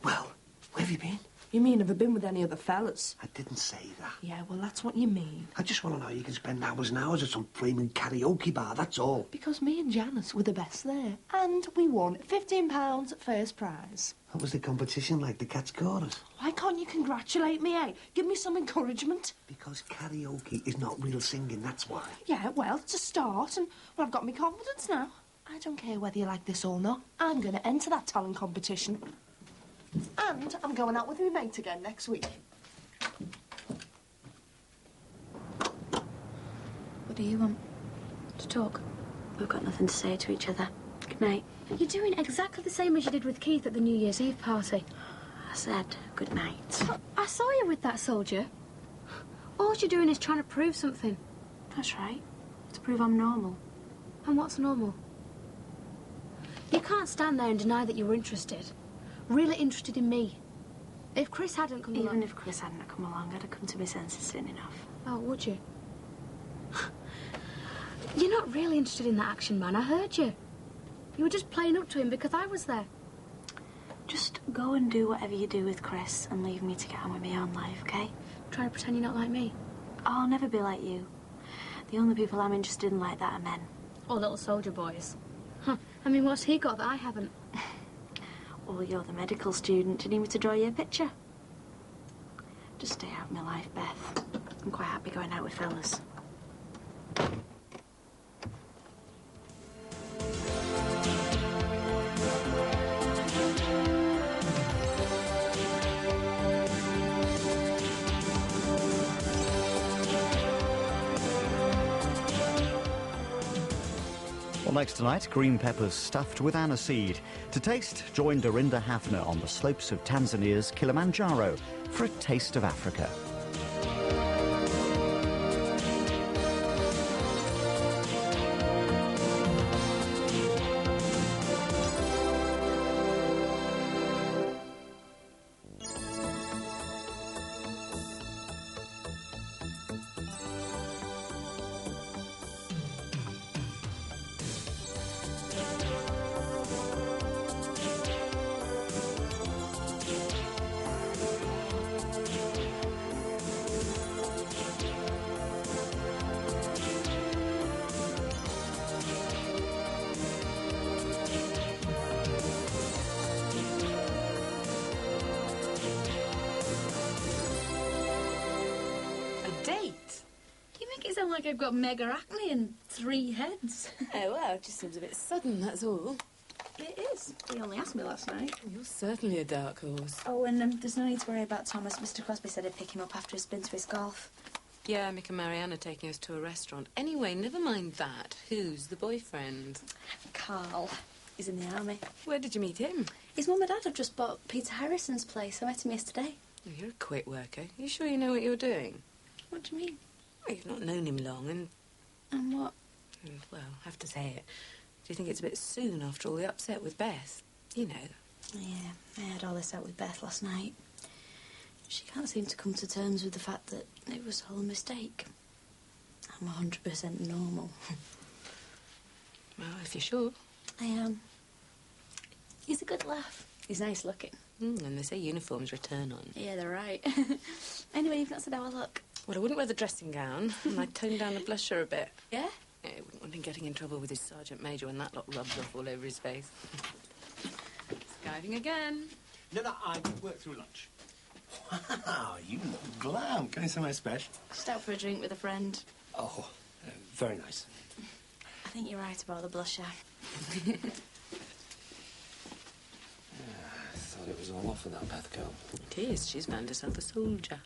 Well, where have you been? You mean, have I been with any other fellas? I didn't say that. Yeah, well, that's what you mean. I just want to know how you can spend hours and hours at some flaming karaoke bar, that's all. Because me and Janice were the best there. And we won £15 first prize. What was the competition like, the Cat's Chorus? Why can't you congratulate me, eh? Give me some encouragement. Because karaoke is not real singing, that's why. Yeah, well, it's a start, and well, I've got me confidence now. I don't care whether you like this or not. I'm going to enter that talent competition. And I'm going out with my mate again next week. What do you want? To talk? We've got nothing to say to each other. Good night. You're doing exactly the same as you did with Keith at the New Year's Eve party. I said good night. I saw you with that soldier. All you're doing is trying to prove something. That's right. To prove I'm normal. And what's normal? You can't stand there and deny that you were interested. Really interested in me. If Chris hadn't come along... Even if Chris hadn't come along, I'd have come to my senses soon enough. Oh, would you? You're not really interested in that action man, I heard you. You were just playing up to him because I was there. Just go and do whatever you do with Chris and leave me to get on with my own life, okay? Try to pretend you're not like me. I'll never be like you. The only people I'm interested in like that are men. Or little soldier boys. Huh. I mean, what's he got that I haven't? Well, you're the medical student. Do you need me to draw you a picture? Just stay out of my life, Beth. I'm quite happy going out with fellas. Well, next tonight, green peppers stuffed with aniseed. To taste, join Dorinda Hafner on the slopes of Tanzania's Kilimanjaro for a taste of Africa. Like I've got mega acne and 3 heads. Oh, well, it just seems a bit sudden, that's all. It is. He only asked me last night. You're certainly a dark horse. Oh, and there's no need to worry about Thomas. Mr. Crosby said he'd pick him up after he's been to his golf. Yeah, Mick and Marianne are taking us to a restaurant. Anyway, never mind that. Who's the boyfriend? Carl. He's in the army. Where did you meet him? His mum and dad have just bought Peter Harrison's place. I met him yesterday. Oh, you're a quick worker. You sure you know what you're doing? What do you mean? Well, you've not known him long and... And what? Well, I have to say it. Do you think it's a bit soon after all the upset with Beth? You know. Yeah, I had all this out with Beth last night. She can't seem to come to terms with the fact that it was all a mistake. I'm 100% normal. Well, if you're sure. I am. He's a good laugh. He's nice looking. And they say uniforms return on. Yeah, they're right. Anyway, you've not said how I look. Well, I wouldn't wear the dressing gown, and I'd tone down the blusher a bit. Yeah? Yeah, I wouldn't want him getting in trouble with his sergeant major when that lot rubs off all over his face. Skiving again. No, I can work through lunch. Wow, you look glam. Going somewhere special? Just out for a drink with a friend. Oh, very nice. I think you're right about the blusher. I thought it was all off with that Beth girl. It is. She's found herself a soldier.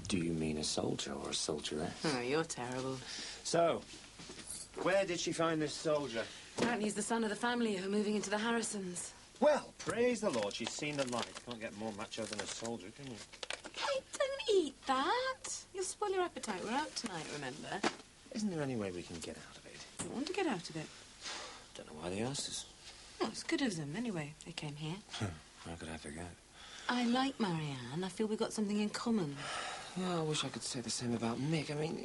Do you mean a soldier or a soldieress? Oh, you're terrible. So, where did she find this soldier? Apparently he's the son of the family who are moving into the Harrisons. Well, praise the Lord, she's seen the light. Can't get more macho than a soldier, can you? Hey, don't eat that. You'll spoil your appetite. We're out tonight, remember? Isn't there any way we can get out of it? We want to get out of it. Don't know why they asked us. Well, it's good of them, anyway. They came here. How could I forget? I like Marianne. I feel we've got something in common. Yeah, I wish I could say the same about Mick. I mean,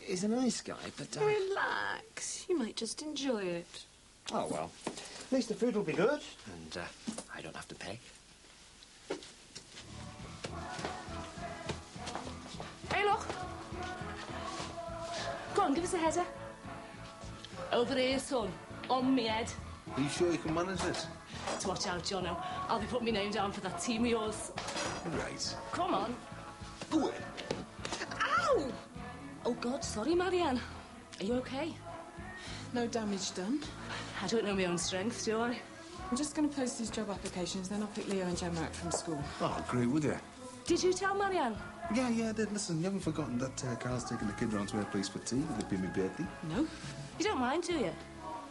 he's a nice guy, but... Relax. You might just enjoy it. Oh, well. At least the food will be good. And I don't have to pay. Hey, look. Go on, give us a header. Over here, son. On me head. Are you sure you can manage this? To watch out, Jono. I'll be putting my name down for that team of yours. Right. Come on. Go in. Ow! Oh, God, sorry, Marianne. Are you OK? No damage done. I don't know my own strength, do I? I'm just going to post these job applications, then I'll pick Leo and Gemma out from school. Oh, great, would you? Did you tell Marianne? Yeah, I did. Listen, you haven't forgotten that Carl's taking the kid round to her place for tea? It'd be my birthday. No. You don't mind, do you?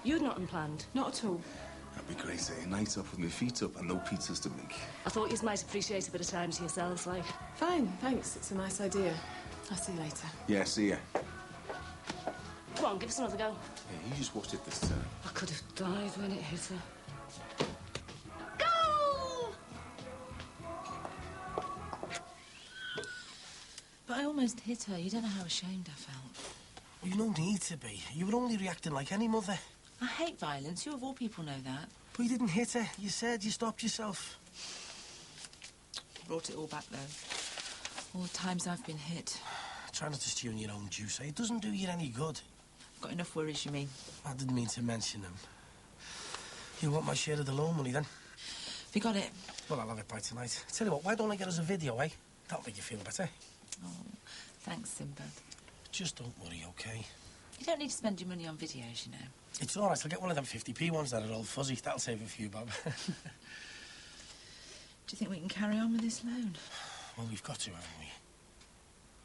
You'd not unplanned. Not at all. That'd be great, eh? A night off with my feet up and no pizzas to make. I thought you might appreciate a bit of time to yourselves, like. Fine, thanks. It's a nice idea. I'll see you later. Yeah, see ya. Come on, give us another go. Yeah, you just watched it this time. I could have died when it hit her. But I almost hit her. You don't know how ashamed I felt. Well, you don't need to be. You were only reacting like any mother. I hate violence. You of all people know that. But you didn't hit her. You said you stopped yourself. You brought it all back, though. All the times I've been hit. Try not to stew in your own juice, eh? It doesn't do you any good. Got enough worries, you mean? I didn't mean to mention them. You want my share of the loan money, then? Have you got it? Well, I'll have it by tonight. Tell you what, why don't I get us a video, eh? That'll make you feel better. Oh, thanks, Simba. Just don't worry, OK? You don't need to spend your money on videos, you know. It's all right. I'll get one of them 50p ones that are all fuzzy. That'll save a few bob. Do you think we can carry on with this loan? Well, we've got to, haven't we?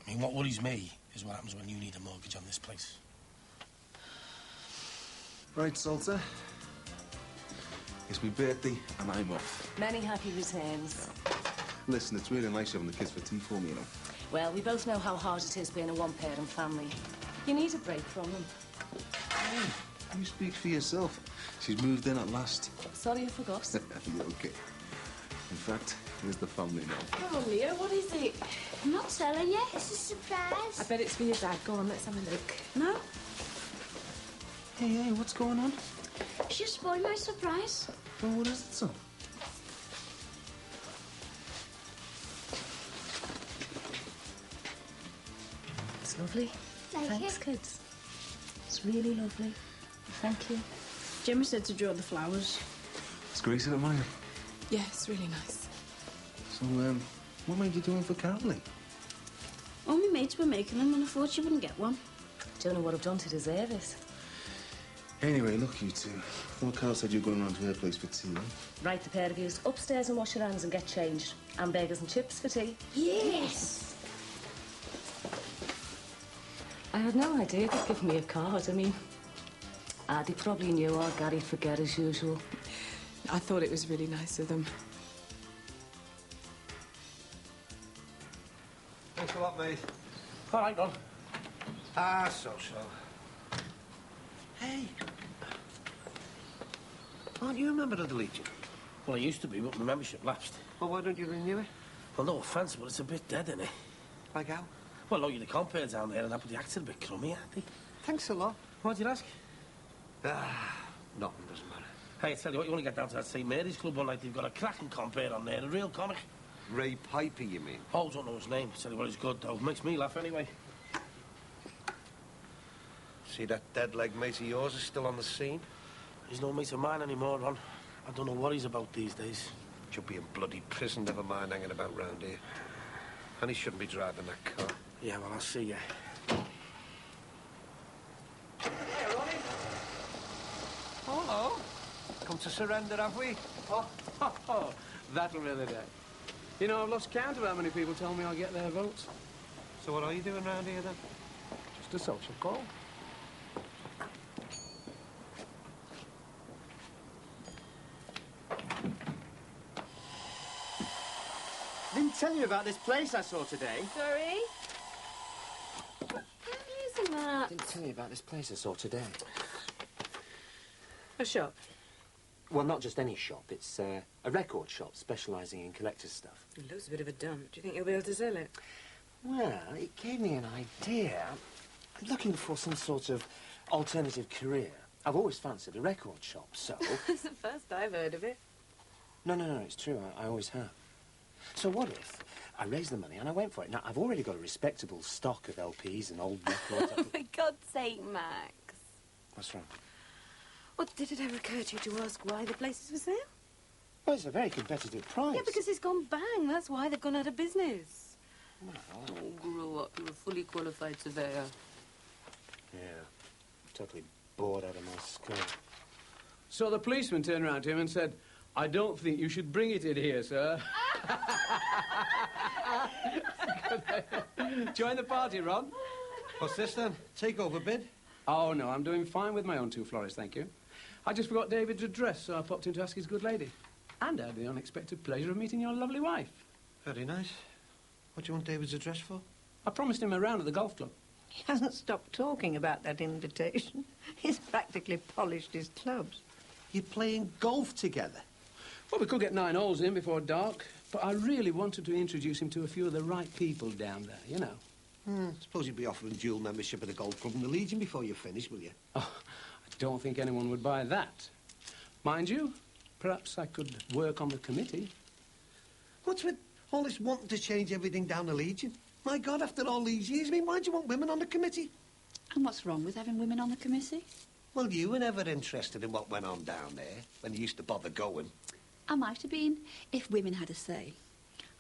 I mean, what worries me is what happens when you need a mortgage on this place. Right, Salter. It's my birthday and I'm off. Many happy returns. Listen, it's really nice having the kids for tea for me, you know. Well, we both know how hard it is being a one-parent family. You need a break from them. Hey, you speak for yourself. She's moved in at last. Sorry, I forgot. You're okay. In fact, here's the family now. Come on, Leo, what is it? I'm not telling you. It's a surprise. I bet it's for your dad. Go on, let's have a look. No, Hey, what's going on? she spoiled my surprise. Well, what is it, son? It's lovely. Like Thanks, it? kids. It's really lovely. Thank you. Jimmy said to draw the flowers. It's Grace in it, Maya. Yeah, it's really nice. So, what made you do it for Caroline? All my mates were making them and I thought she wouldn't get one. Don't know what I've done to deserve it. Anyway, look, you two. I thought Carl said you were going around to her place for tea, right? Right, the pair of yous. Upstairs and wash your hands and get changed. Hamburgers and chips for tea. Yes. I had no idea they'd give me a card. I mean, Adi probably knew or Gary'd forget as usual. I thought it was really nice of them. Thanks a lot, mate. All right, Don. So. Hey. Aren't you a member of the Legion? Well, I used to be, but my membership lapsed. Well, why don't you renew it? Well, no offence, but it's a bit dead, isn't it? Like how? Well, look, you're the compare down there and that, but the act's a bit crummy, aren't they? Thanks a lot. Why'd you ask? Nothing, doesn't matter. Hey, I tell you what, you want to get down to that St. Mary's Club one night, they've got a cracking compare on there, a real comic. Ray Piper, you mean? Oh, I don't know his name. Tell you what, he's good, though. Makes me laugh anyway. See, that dead leg mate of yours is still on the scene? He's no mate of mine anymore, Ron. I don't know what he's about these days. Should be in bloody prison, never mind hanging about round here. And he shouldn't be driving that car. Yeah, well, I'll see you. Hey, Ronnie. Hello. Come to surrender, have we? Oh, that'll be the day. You know, I've lost count of how many people tell me I'll get their votes. So what are you doing round here, then? Just a social call. Didn't tell you about this place I saw today. Sorry? Isn't that? Didn't tell you about this place I saw today. A shop? Well, not just any shop. It's a record shop specialising in collector's stuff. It looks a bit of a dump. Do you think you'll be able to sell it? Well, it gave me an idea. I'm looking for some sort of alternative career. I've always fancied a record shop, so... It's the first I've heard of it. No, it's true. I always have. So what if I raised the money and I went for it? Now, I've already got a respectable stock of LPs and old records. Oh, for God's sake, Max. What's wrong? Well, did it ever occur to you to ask why the place is for sale? Well, it's a very competitive price. Yeah, because it's gone bang. That's why they've gone out of business. Well... Oh, grow up. You're a fully qualified surveyor. Yeah. Totally bored out of my skull. So the policeman turned around to him and said, I don't think you should bring it in here, sir. Join the party, Ron. What's this, then? Takeover bid? Oh, no, I'm doing fine with my own two florists, thank you. I just forgot David's address, so I popped in to ask his good lady. And I had the unexpected pleasure of meeting your lovely wife. Very nice. What do you want David's address for? I promised him a round at the golf club. He hasn't stopped talking about that invitation. He's practically polished his clubs. You're playing golf together? Well, we could get 9 holes in before dark, but I really wanted to introduce him to a few of the right people down there, you know. Suppose you'd be offering dual membership of the Golf Club and the Legion before you finish, will you? Oh, I don't think anyone would buy that. Mind you, perhaps I could work on the committee. What's with all this wanting to change everything down the Legion? My God, after all these years, I mean, why do you want women on the committee? And what's wrong with having women on the committee? Well, you were never interested in what went on down there when you used to bother going. I might have been if women had a say.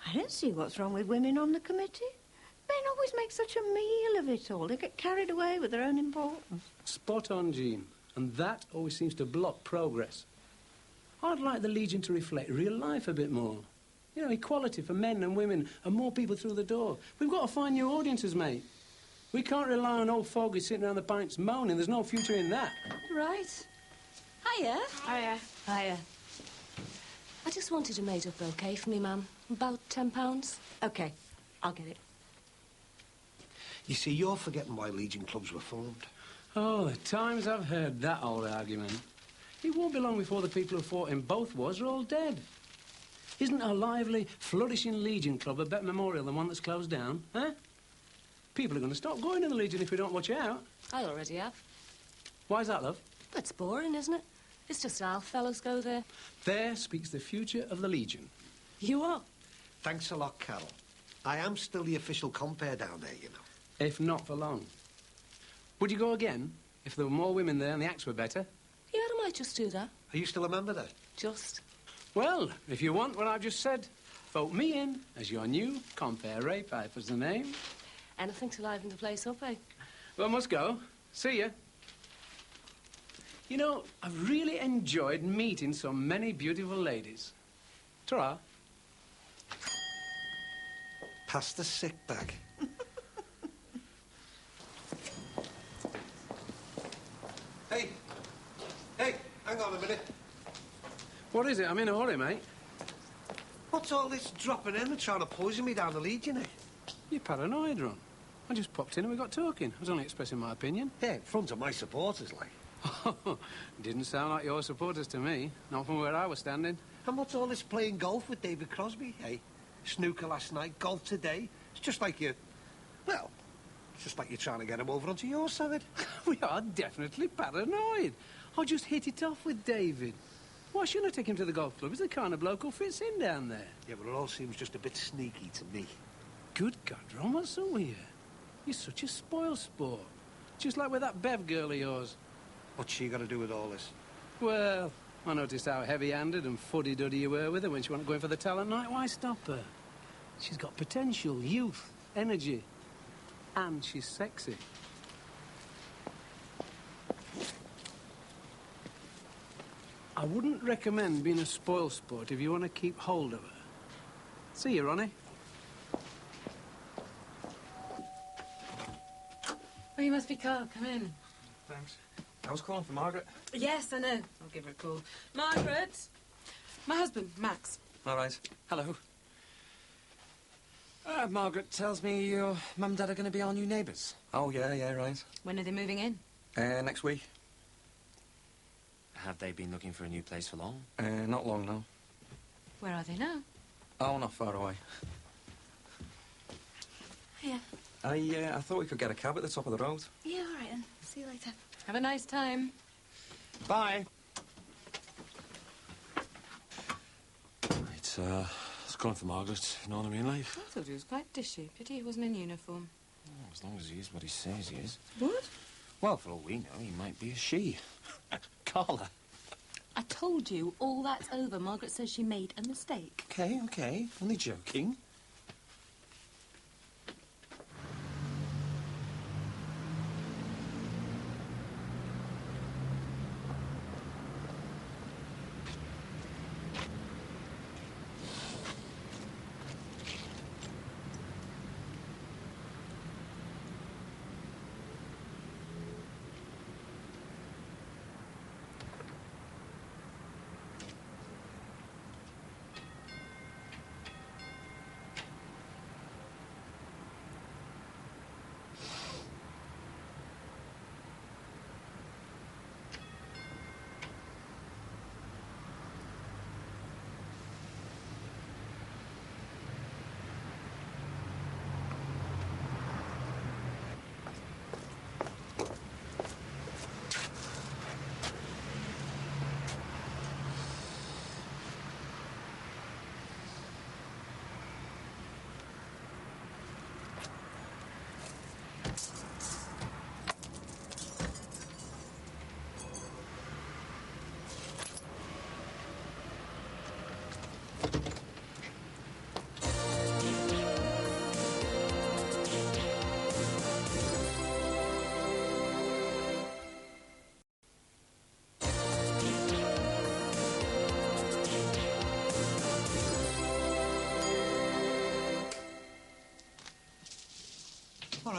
I don't see what's wrong with women on the committee. Men always make such a meal of it all. They get carried away with their own importance. Spot on, Jean. And that always seems to block progress. I'd like the Legion to reflect real life a bit more. You know, equality for men and women and more people through the door. We've got to find new audiences, mate. We can't rely on old fogies sitting around the pints moaning. There's no future in that. Right. Hiya. Hiya. I just wanted a made-up bouquet for me, ma'am. About £10. OK, I'll get it. You see, you're forgetting why Legion clubs were formed. Oh, the times I've heard that old argument. It won't be long before the people who fought in both wars are all dead. Isn't a lively, flourishing Legion club a better memorial than one that's closed down, huh? People are going to stop going to the Legion if we don't watch out. I already have. Why's that, love? That's boring, isn't it? It's just our fellows go there. There speaks the future of the Legion. You are. Thanks a lot, Carol. I am still the official compere down there, you know. If not for long. Would you go again if there were more women there and the acts were better? Yeah, I might just do that. Are you still a member there? Just. Well, if you want what I've just said, vote me in as your new compere. Ray Piper's the name. Anything to liven the place up, eh? Well, I must go. See ya. You know, I've really enjoyed meeting so many beautiful ladies. Ta-ra. Pass the sick bag. Hey, hang on a minute. What is it? I'm in a hurry, mate. What's all this dropping in and trying to poison me down the Legion, eh? You're paranoid, Ron. I just popped in and we got talking. I was only expressing my opinion. Yeah, in front of my supporters, like. Didn't sound like your supporters to me. Not from where I was standing. And what's all this playing golf with David Crosby, eh? Snooker last night, golf today. It's just like you... Well, it's just like you're trying to get him over onto your side. We are definitely paranoid. I just hit it off with David. Why shouldn't I take him to the golf club? He's the kind of bloke who fits in down there. Yeah, but it all seems just a bit sneaky to me. Good God, Ron, what's so weird? You're such a spoil sport. Just like with that Bev girl of yours. What's she got to do with all this? Well, I noticed how heavy-handed and fuddy-duddy you were with her when she wasn't going for the talent night. Why stop her? She's got potential, youth, energy, and she's sexy. I wouldn't recommend being a spoil sport if you want to keep hold of her. See you, Ronnie. Oh, you must be Carl. Come in. Thanks. I was calling for Margaret. Yes, I know. I'll give her a call. Margaret! My husband, Max. All right. Hello. Margaret tells me your mum and dad are going to be our new neighbours. Oh, yeah, right. When are they moving in? Next week. Have they been looking for a new place for long? Not long, no. Where are they now? Oh, not far away. Yeah. I thought we could get a cab at the top of the road. Yeah, all right then. See you later. Have a nice time. Bye. It's calling for Margaret, you know what I mean, like? I thought he was quite dishy. Pity he wasn't in uniform. Oh, as long as he is what he says he is. What? Well, for all we know, he might be a she. Carla. I told you, all that's over. Margaret says she made a mistake. Okay. Only joking.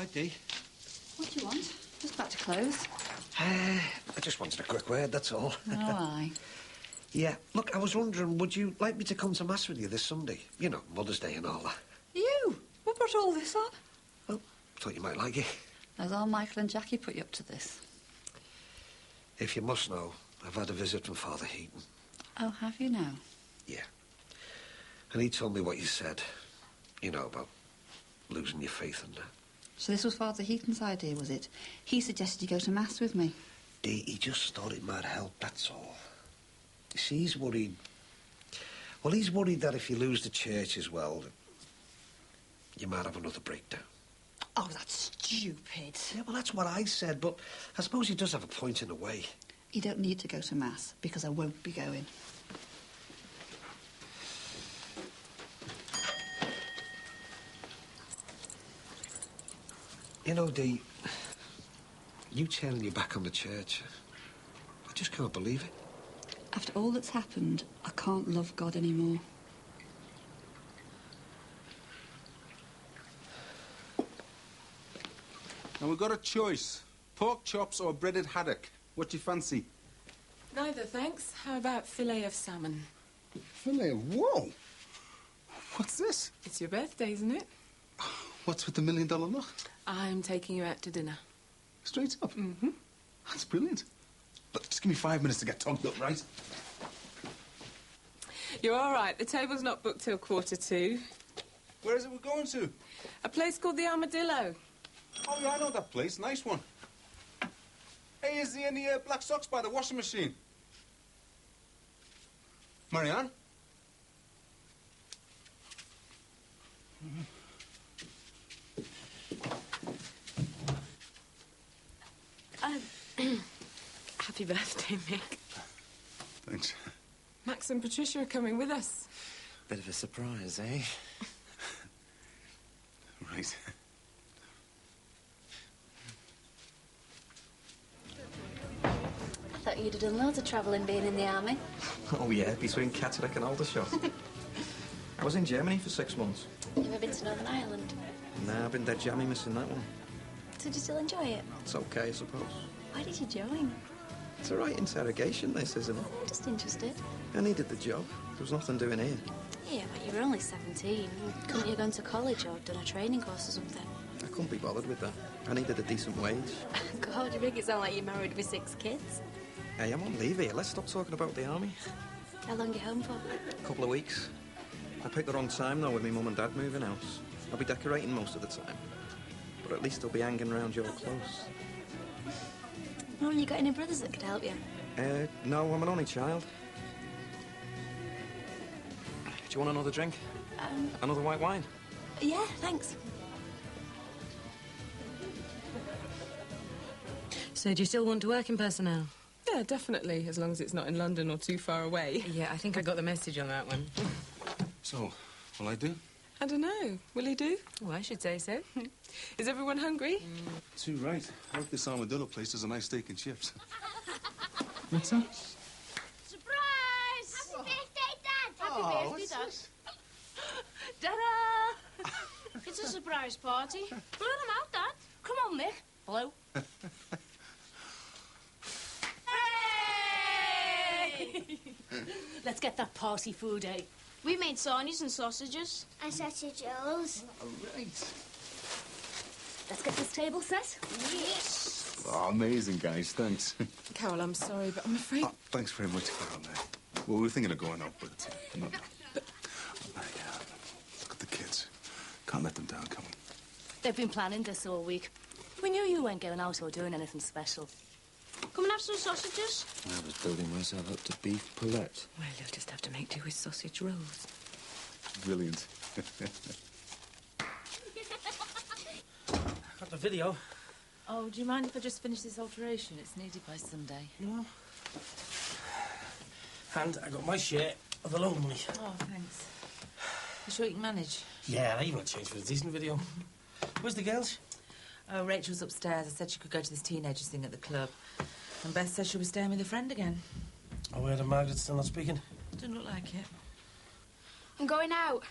right, Dee? What do you want? Just back to clothes. I just wanted a quick word, that's all. Oh, aye. Yeah, look, I was wondering, would you like me to come to Mass with you this Sunday? You know, Mother's Day and all that. You? What brought all this on? Well, thought you might like it. Has all Michael and Jackie put you up to this? If you must know, I've had a visit from Father Heaton. Oh, have you now? Yeah. And he told me what you said. You know, about losing your faith and that. So this was Father Heaton's idea, was it? He suggested you go to Mass with me. Dee, he just thought it might help, that's all. You see, he's worried... Well, he's worried that if you lose the church as well, you might have another breakdown. Oh, that's stupid. Yeah, well, that's what I said, but I suppose he does have a point in a way. You don't need to go to Mass, because I won't be going. You know, Dee, you turning your back on the church, I just can't believe it. After all that's happened, I can't love God anymore. Now, we've got a choice. Pork chops or breaded haddock. What do you fancy? Neither, thanks. How about fillet of salmon? Fillet of... Whoa! What's this? It's your birthday, isn't it? What's with the $1 million look? I'm taking you out to dinner. Straight up? Mm-hmm. That's brilliant. But just give me 5 minutes to get togged up, right? You're all right. The table's not booked till 2:45. Where is it we're going to? A place called the Armadillo. Oh, yeah, I know that place. Nice one. Hey, is there any black socks by the washing machine? Marianne? Happy birthday, Mick. Thanks. Max and Patricia are coming with us. Bit of a surprise, eh? Right. I thought you'd have done loads of travelling being in the army. Oh, yeah, between Catterick and Aldershot. I was in Germany for 6 months. You ever been to Northern Ireland? Nah, I've been dead jammy missing that one. Did you still enjoy it? It's okay, I suppose. Why did you join? It's a right interrogation, this, isn't it? I'm just interested. I needed the job. There was nothing doing here. Yeah, but you were only 17. Couldn't you have gone to college or done a training course or something? I couldn't be bothered with that. I needed a decent wage. God, you make it sound like you're married with 6 kids. Hey, I'm on leave here. Let's stop talking about the army. How long are you home for? A couple of weeks. I picked the wrong time, though, with me mum and dad moving house. I'll be decorating most of the time. But at least I'll be hanging around your close. Oh, you got any brothers that could help you? No, I'm an only child. Do you want another drink? Another white wine? Yeah, thanks. So do you still want to work in personnel? Yeah, definitely, as long as it's not in London or too far away. Yeah, I think I got the message on that one. So, will I do? I don't know. Will he do? Oh, I should say so. Is everyone hungry? Too right. I hope this armadillo place has a nice steak and chips. What's that? Surprise! Happy birthday, Dad! Happy birthday, Dad. Ta-da! It's a surprise party. Blow them out, Dad. Come on, Mick. Blow. Hey! Let's get that party food, eh? We made sarnies and sausages. And sausage rolls. All right. Let's get this table set. Yes! Oh, amazing, guys. Thanks. Carol, I'm sorry, but I'm afraid... Oh, thanks very much, Carol. Well, we were thinking of going out, but no. Look at the kids. Can't let them down, can we? They've been planning this all week. We knew you weren't going out or doing anything special. Come and have some sausages. I was building myself up to beef palette. Well, you'll just have to make do with sausage rolls. Brilliant. Got the video. Oh, do you mind if I just finish this alteration? It's needed by Sunday. No. And I got my share of the loan money. Oh, thanks. You sure you can manage? Yeah, I even got changed for a decent video. Where's the girls? Oh, Rachel's upstairs. I said she could go to this teenagers thing at the club. And Beth said she'll be staying with a friend again. Oh, where the Margaret's still not speaking? Doesn't look like it. I'm going out.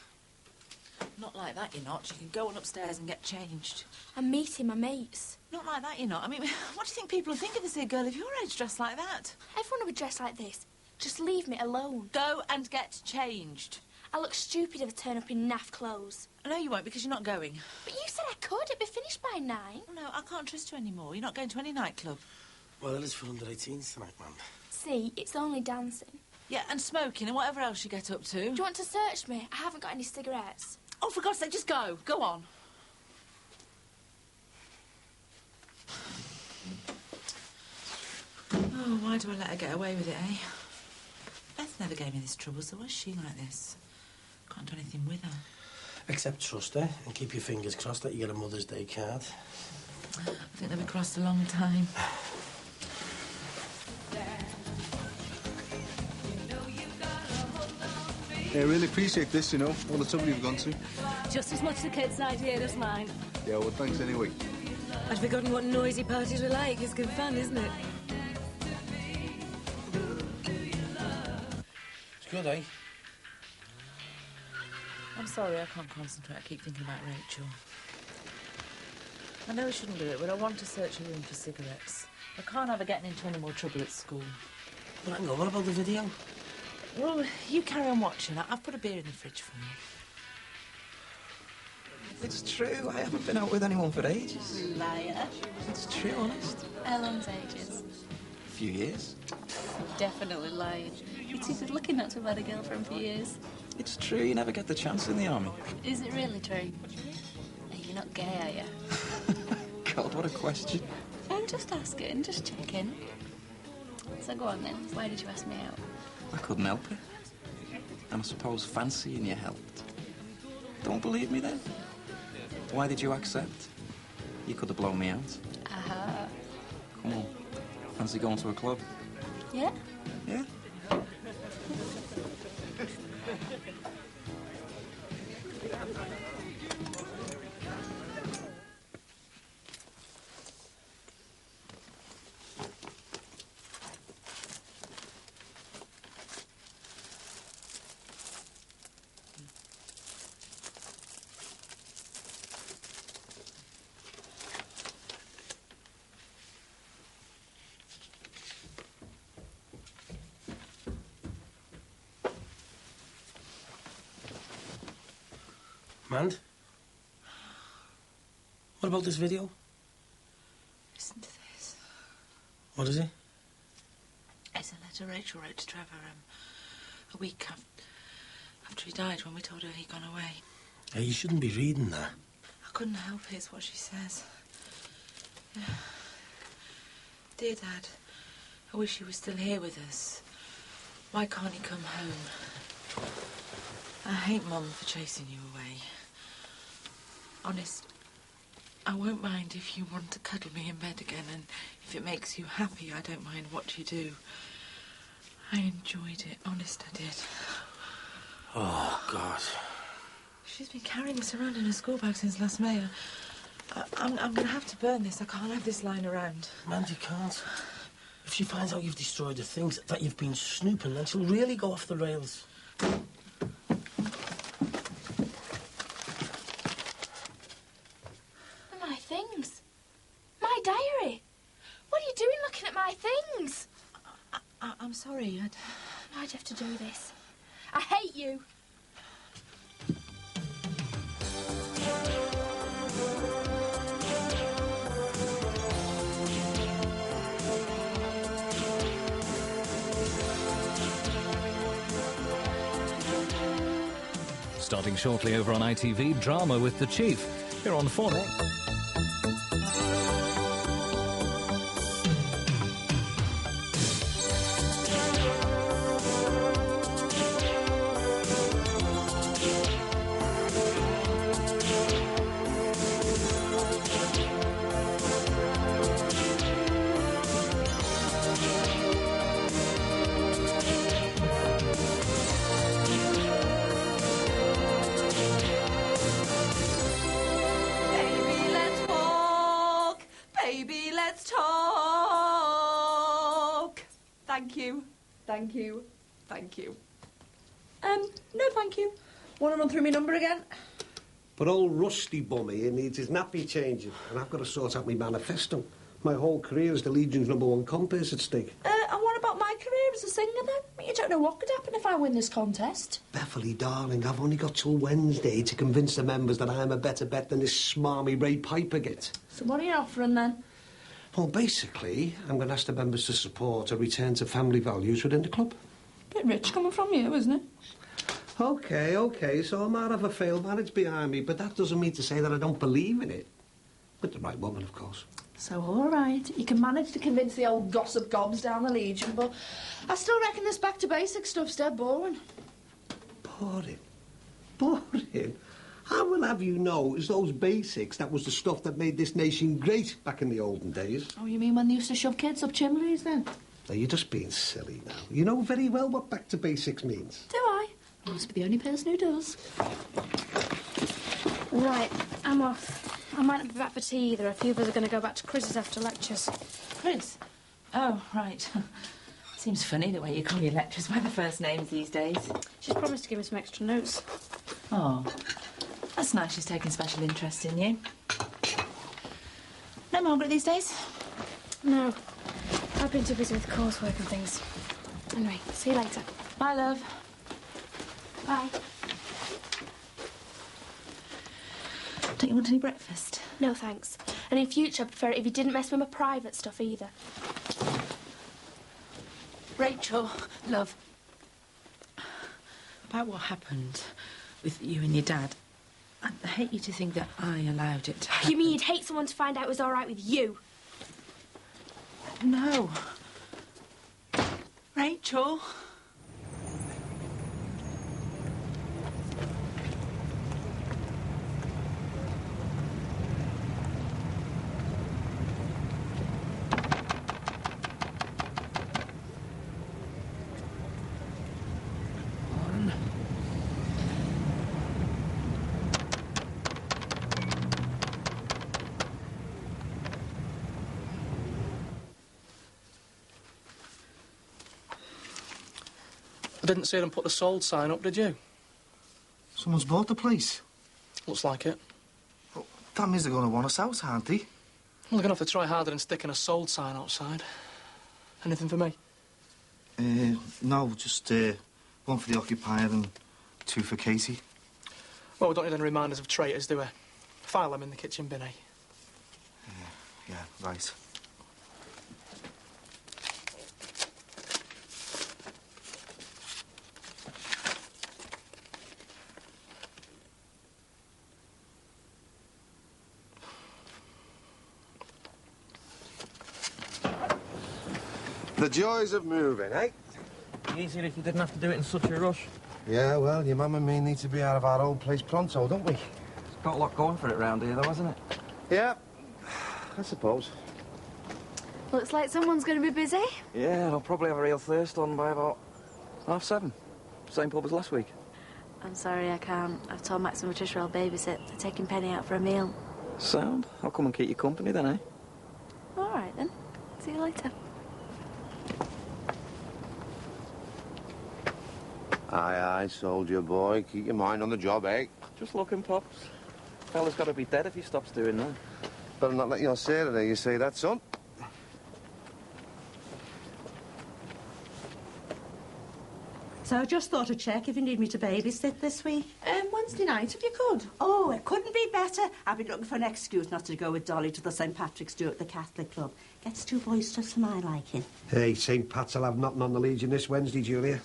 Not like that, you're not. You can go on upstairs and get changed. I'm meeting my mates. Not like that, you're not. I mean, what do you think people will think of this here girl of your age dressed like that? Everyone will be dressed like this. Just leave me alone. Go and get changed. I look stupid if I turn up in naff clothes. No, you won't, because you're not going. But you said I could. It'd be finished by 9. No, I can't trust you anymore. You're not going to any nightclub. Well, it is for under-18s tonight, Mum. See, it's only dancing. Yeah, and smoking and whatever else you get up to. Do you want to search me? I haven't got any cigarettes. Oh, for God's sake, just go. Go on. Oh, why do I let her get away with it, eh? Beth never gave me this trouble, so why is she like this? Can't do anything with her. Except trust her and keep your fingers crossed that you get a Mother's Day card. I think they'll be crossed a long time. Yeah, I really appreciate this, you know, all the trouble you've gone to. Just as much the kids' idea as mine. Yeah, well, thanks anyway. I'd forgotten what noisy parties were like. It's good fun, isn't it? It's good, eh? I'm sorry, I can't concentrate. I keep thinking about Rachel. I know I shouldn't do it, but I want to search her room for cigarettes. I can't have her getting into any more trouble at school. Well, hang on, what about the video? Well, you carry on watching. I've put a beer in the fridge for you. It's true. I haven't been out with anyone for ages. Liar. It's true, honest. How long's ages? A few years. Definitely lying. You're too good looking not to have had a girlfriend for years. It's true. You never get the chance in the army. Is it really true? You're not gay, are you? God, what a question. I'm just asking, just checking. So go on then. Why did you ask me out? I couldn't help it. And I suppose fancying you helped. Don't believe me then? Why did you accept? You could have blown me out. Aha. Come on. Fancy going to a club? Yeah? Yeah? Mand? What about this video? Listen to this. What is it? It's a letter Rachel wrote to Trevor a week after he died, when we told her he'd gone away. Hey, you shouldn't be reading that. I couldn't help it. It's what she says. Dear Dad, I wish he was still here with us. Why can't he come home? I hate Mum for chasing you away. Honest, I won't mind if you want to cuddle me in bed again, and if it makes you happy, I don't mind what you do. I enjoyed it. Honest, I did. Oh, God. She's been carrying this around in her school bag since last May. I'm going to have to burn this. I can't have this lying around. Mand, you can't. If she finds out you've destroyed the things, that you've been snooping, then she'll really go off the rails. My things. My diary. What are you doing looking at my things? I'm sorry. Why'd you have to do this? I hate you. Starting shortly over on ITV, Drama with the Chief. Here on 4 Next. Thank you. Thank you. No, thank you. Want to run through my number again? But old Rusty Bum here needs his nappy changing, and I've got to sort out my manifesto. My whole career as the Legion's #1 compass at stake. And what about my career as a singer, then? You don't know what could happen if I win this contest. Beverly, darling, I've only got till Wednesday to convince the members that I'm a better bet than this smarmy Ray Piper gets. So what are you offering, then? Well, basically, I'm going to ask the members to support a return to family values within the club. Bit rich coming from you, isn't it? OK, so I might have a failed marriage behind me, but that doesn't mean to say that I don't believe in it. With the right woman, of course. So, all right, you can manage to convince the old gossip gobs down the Legion, but I still reckon this back-to-basic stuff's dead boring. Boring? Boring? I will have you know, it's those basics that was the stuff that made this nation great back in the olden days. Oh, you mean when they used to shove kids up chimneys, then? Now, you're just being silly now. You know very well what back to basics means. Do I? I must be the only person who does. Right, I'm off. I might not be back for tea either. A few of us are going to go back to Chris's after lectures. Chris? Oh, right. Seems funny the way you call your lecturers by the first names these days. She's promised to give me some extra notes. Oh, that's nice she's taking special interest in you. No Margaret these days? No. I've been too busy with coursework and things. Anyway, see you later. Bye, love. Bye. Don't you want any breakfast? No, thanks. And in future, I'd prefer it if you didn't mess with my private stuff either. Rachel, love. About what happened with you and your dad, I hate you to think that I allowed it to happen. You mean you'd hate someone to find out it was all right with you? No. Rachel. I didn't see them put the sold sign up, did you? Someone's bought the place. Looks like it. Well, that means they're going to want us out, aren't they? Well, they're going to have to try harder than sticking a sold sign outside. Anything for me? No, just one for the occupier and 2 for Katie. Well, we don't need any reminders of traitors, do we? File them in the kitchen bin, eh? Yeah, right. The joys of moving, eh? Easier if you didn't have to do it in such a rush. Yeah, well, your mum and me need to be out of our old place pronto, don't we? It's got a lot going for it round here, though, hasn't it? Yeah, I suppose. Looks like someone's going to be busy. Yeah, I'll probably have a real thirst on by about 7:30. Same pub as last week. I'm sorry, I can't. I've told Max and Patricia I'll babysit. They're taking Penny out for a meal. Sound? I'll come and keep you company then, eh? All right, then. See you later. Aye, soldier boy. Keep your mind on the job, eh? Just looking, Pops. Fella's got to be dead if he stops doing that. Better not let your Sarah hear you say that, son. So I just thought I'd check if you need me to babysit this week. Wednesday night, if you could. Oh, it couldn't be better. I've been looking for an excuse not to go with Dolly to the St. Patrick's Do at the Catholic Club. Gets too boisterous for my liking. Hey, St. Pat's will have nothing on the Legion this Wednesday, Julia.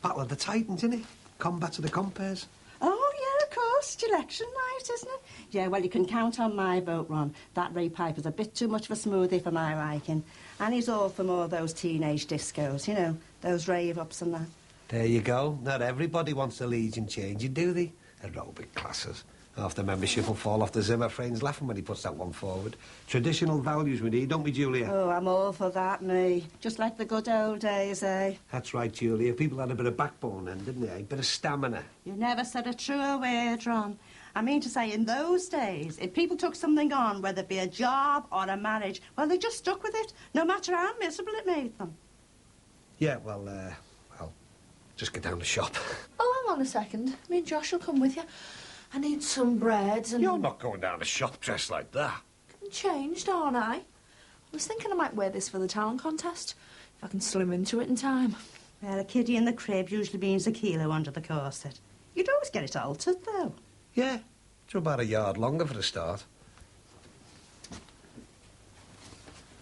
Battle of the Titans, innit? Combat of the compares. Oh, yeah, of course. It's election night, isn't it? Yeah, well, you can count on my vote, Ron. That Ray Piper's a bit too much of a smoothie for my liking. And he's all for more of those teenage discos, you know, those rave-ups and that. There you go. Not everybody wants the Legion changing, do they? Aerobic classes. Half the membership will fall off the Zimmer frames laughing when he puts that one forward. Traditional values we need, don't we, Julia? Oh, I'm all for that, me. Just like the good old days, eh? That's right, Julia. People had a bit of backbone then, didn't they? A bit of stamina. You never said a truer word, Ron. I mean to say, in those days, if people took something on, whether it be a job or a marriage, well, they just stuck with it, no matter how miserable it made them. Yeah, well, I'll just get down the shop. Oh, hang on a second. Me and Josh will come with you. I need some bread and... You're not going down a shop dressed like that. I'm changed, aren't I? I was thinking I might wear this for the talent contest, if I can slim into it in time. Well, a kiddie in the crib usually means a kilo under the corset. You'd always get it altered, though. Yeah, it's about a yard longer for the start.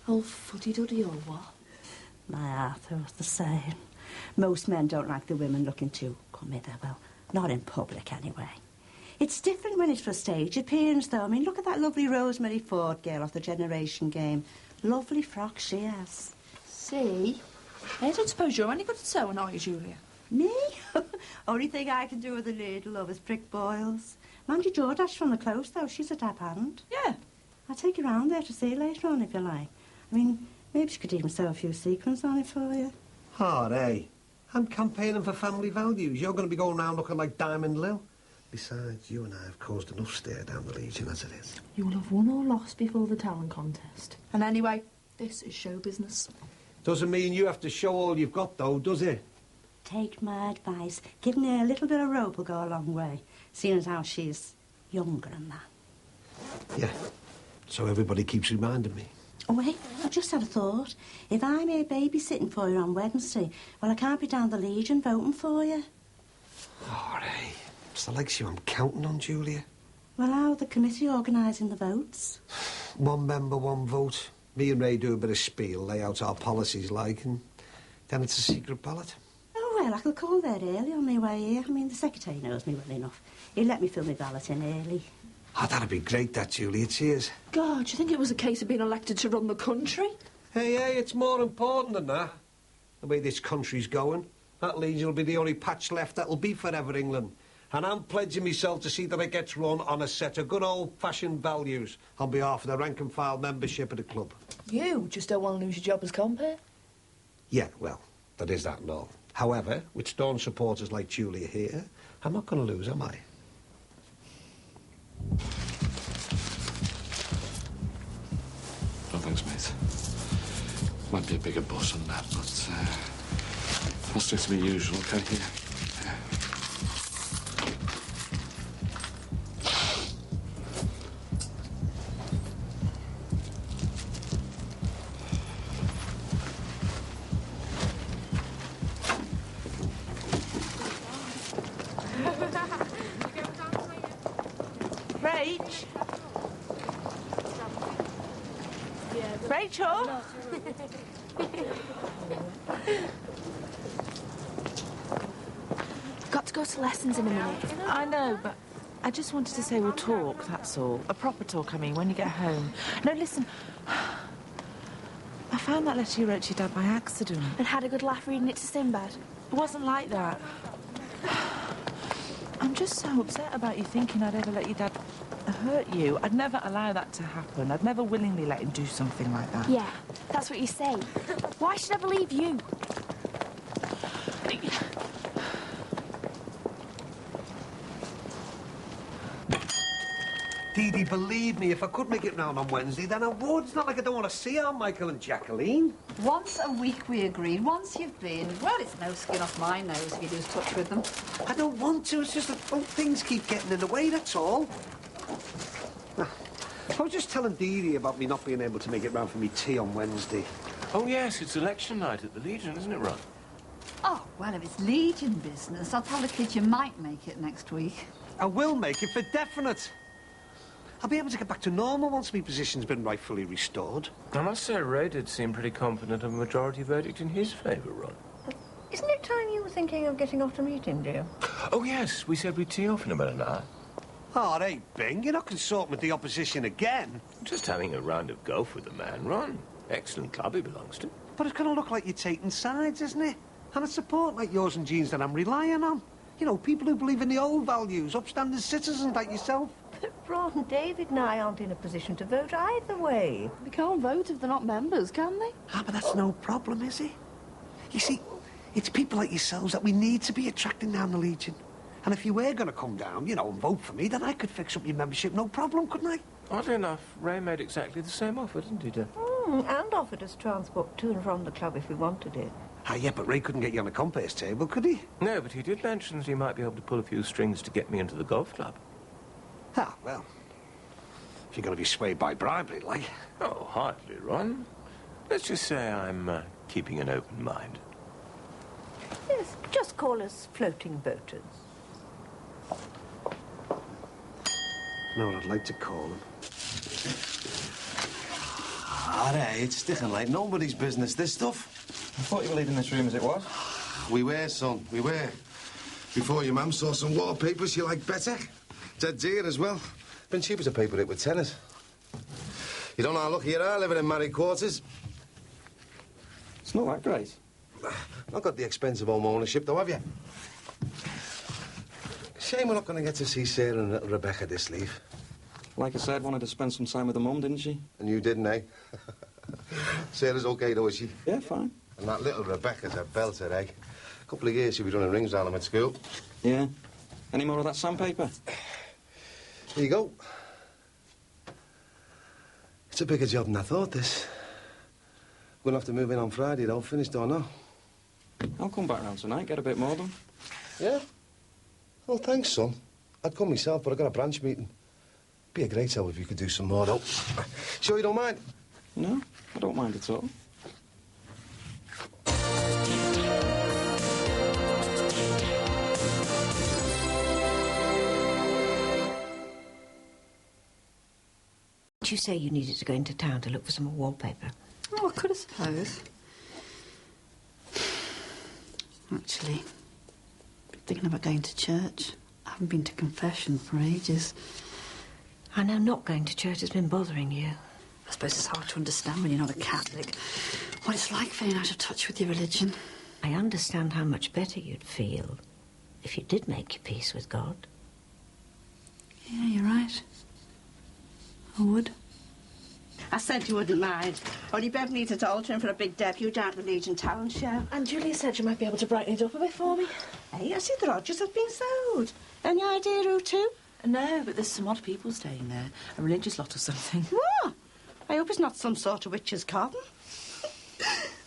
All fuddy-duddy or what? My Arthur's the same. Most men don't like the women looking too committed. Well, not in public, anyway. It's different when it's for stage appearance, though. I mean, look at that lovely Rosemary Ford girl off the Generation Game. Lovely frock she has. See? I don't suppose you're any good at sewing, are you, Julia? Me? Only thing I can do with a needle, love, is prick boils. Mandy Jordash from the close, though, she's a dab hand. Yeah. I'll take you round there to see later on, if you like. I mean, maybe she could even sew a few sequins on it for you. Oh, hey. I'm campaigning for family values. You're going to be going around looking like Diamond Lil. Besides, you and I have caused enough stir down the Legion as it is. You'll have won or lost before the talent contest. And anyway, this is show business. Doesn't mean you have to show all you've got, though, does it? Take my advice. Giving her a little bit of rope will go a long way, seeing as how she's younger than that. Yeah. So everybody keeps reminding me. Oh, wait, I just had a thought. If I'm here babysitting for you on Wednesday, well, I can't be down the Legion voting for you. Oh, hey. It's the likes of you I'm counting on, Julia. Well, how are the committee organising the votes? One member, one vote. Me and Ray do a bit of spiel, lay out our policies like, and then it's a secret ballot. Oh, well, I could call there early on my way here. I mean, the secretary knows me well enough. He'll let me fill my ballot in early. Oh, that'd be great, that, Julia. Cheers. God, do you think it was a case of being elected to run the country? Hey, it's more important than that. The way this country's going, that Legion will be the only patch left that'll be forever England. And I'm pledging myself to see that it gets run on a set of good old-fashioned values on behalf of the rank-and-file membership of the club. You just don't want to lose your job as compere? Yeah, well, there is that and all. However, with staunch supporters like Julia here, I'm not going to lose, am I? No thanks, mate. Might be a bigger boss than that, but I'll stick to my usual, okay? Here. Rach? Rachel? Got to go to lessons in a minute. I know, but I just wanted to say we'll talk, that's all. A proper talk, I mean, when you get home. No, listen. I found that letter you wrote to your dad by accident. And had a good laugh reading it to Sinbad. It wasn't like that. I'm just so upset about you thinking I'd ever let your dad hurt you. I'd never allow that to happen. I'd never willingly let him do something like that. Yeah, that's what you say. Why should I believe you? Dee Dee, believe me, if I could make it round on Wednesday, then I would. It's not like I don't want to see our Michael and Jacqueline. Once a week, we agreed. Once you've been, well, it's no skin off my nose if you lose touch with them. I don't want to. It's just that things keep getting in the way, that's all. I was just telling Dee Dee about me not being able to make it round for me tea on Wednesday. Oh, yes, it's election night at the Legion, isn't it, Ron? Oh, well, if it's Legion business, I'll tell the kids you might make it next week. I will make it for definite. I'll be able to get back to normal once my position's been rightfully restored. I must say, Ray did seem pretty confident of a majority verdict in his favour, Ron. Isn't it time you were thinking of getting off to meet him, dear? Oh, yes, we said we'd tee off in about an hour. Oh, hey, Bing, you're not consorting with the opposition again. Just having a round of golf with the man, Ron. Excellent club he belongs to. But it's going to look like you're taking sides, isn't it? And it's support like yours and Jean's that I'm relying on. You know, people who believe in the old values, upstanding citizens like yourself. But Ron, David and I aren't in a position to vote either way. They can't vote if they're not members, can they? Ah, but that's no problem, is it? You see, it's people like yourselves that we need to be attracting down the Legion. And if you were going to come down, you know, and vote for me, then I could fix up your membership, no problem, couldn't I? Oddly enough, Ray made exactly the same offer, didn't he, dear? And offered us transport to and from the club if we wanted it. Ah, yeah, but Ray couldn't get you on a compass table, could he? No, but he did mention that he might be able to pull a few strings to get me into the golf club. Ah, well, if you're going to be swayed by bribery, like... Oh, hardly, Ron. Let's just say I'm keeping an open mind. Yes, just call us floating voters. You know what I'd like to call them? All right, it's sticking like nobody's business, this stuff. I thought you were leaving this room as it was. We were, son, we were. Before your mum saw some wallpaper she liked better. Dead dear as well. Been cheaper to paper it with tenors. You don't know how lucky you are living in married quarters. It's not that great. Not got the expensive home ownership, though, have you? Shame we're not going to get to see Sarah and little Rebecca this leave. Like I said, wanted to spend some time with the mum, didn't she? And you didn't, eh? Sarah's okay, though, is she? Yeah, fine. And that little Rebecca's a belter, eh? A couple of years she'll be running rings down them at school. Yeah. Any more of that sandpaper? Here you go. It's a bigger job than I thought, this. We'll have to move in on Friday, though, finished or not. I'll come back round tonight, get a bit more done. Yeah? Oh, thanks, son. I'd come myself, but I got a branch meeting. Be a great help if you could do some more, though. Sure you don't mind? No, I don't mind at all. Did you say you needed to go into town to look for some more wallpaper? Oh, I could, I suppose. Actually, been thinking about going to church. I haven't been to confession for ages. I know not going to church has been bothering you. I suppose it's hard to understand when you're not a Catholic what it's like feeling out of touch with your religion. I understand how much better you'd feel if you did make your peace with God. Yeah, you're right. I would. I said you wouldn't mind. Only Bev needs it altering for a big debut down at the Legion Talent Show. And Julia said you might be able to brighten it up a bit for me. Hey, I see the lodgers have been sold. Any idea who to? No, but there's some odd people staying there. A religious lot or something. What? I hope it's not some sort of witch's coven.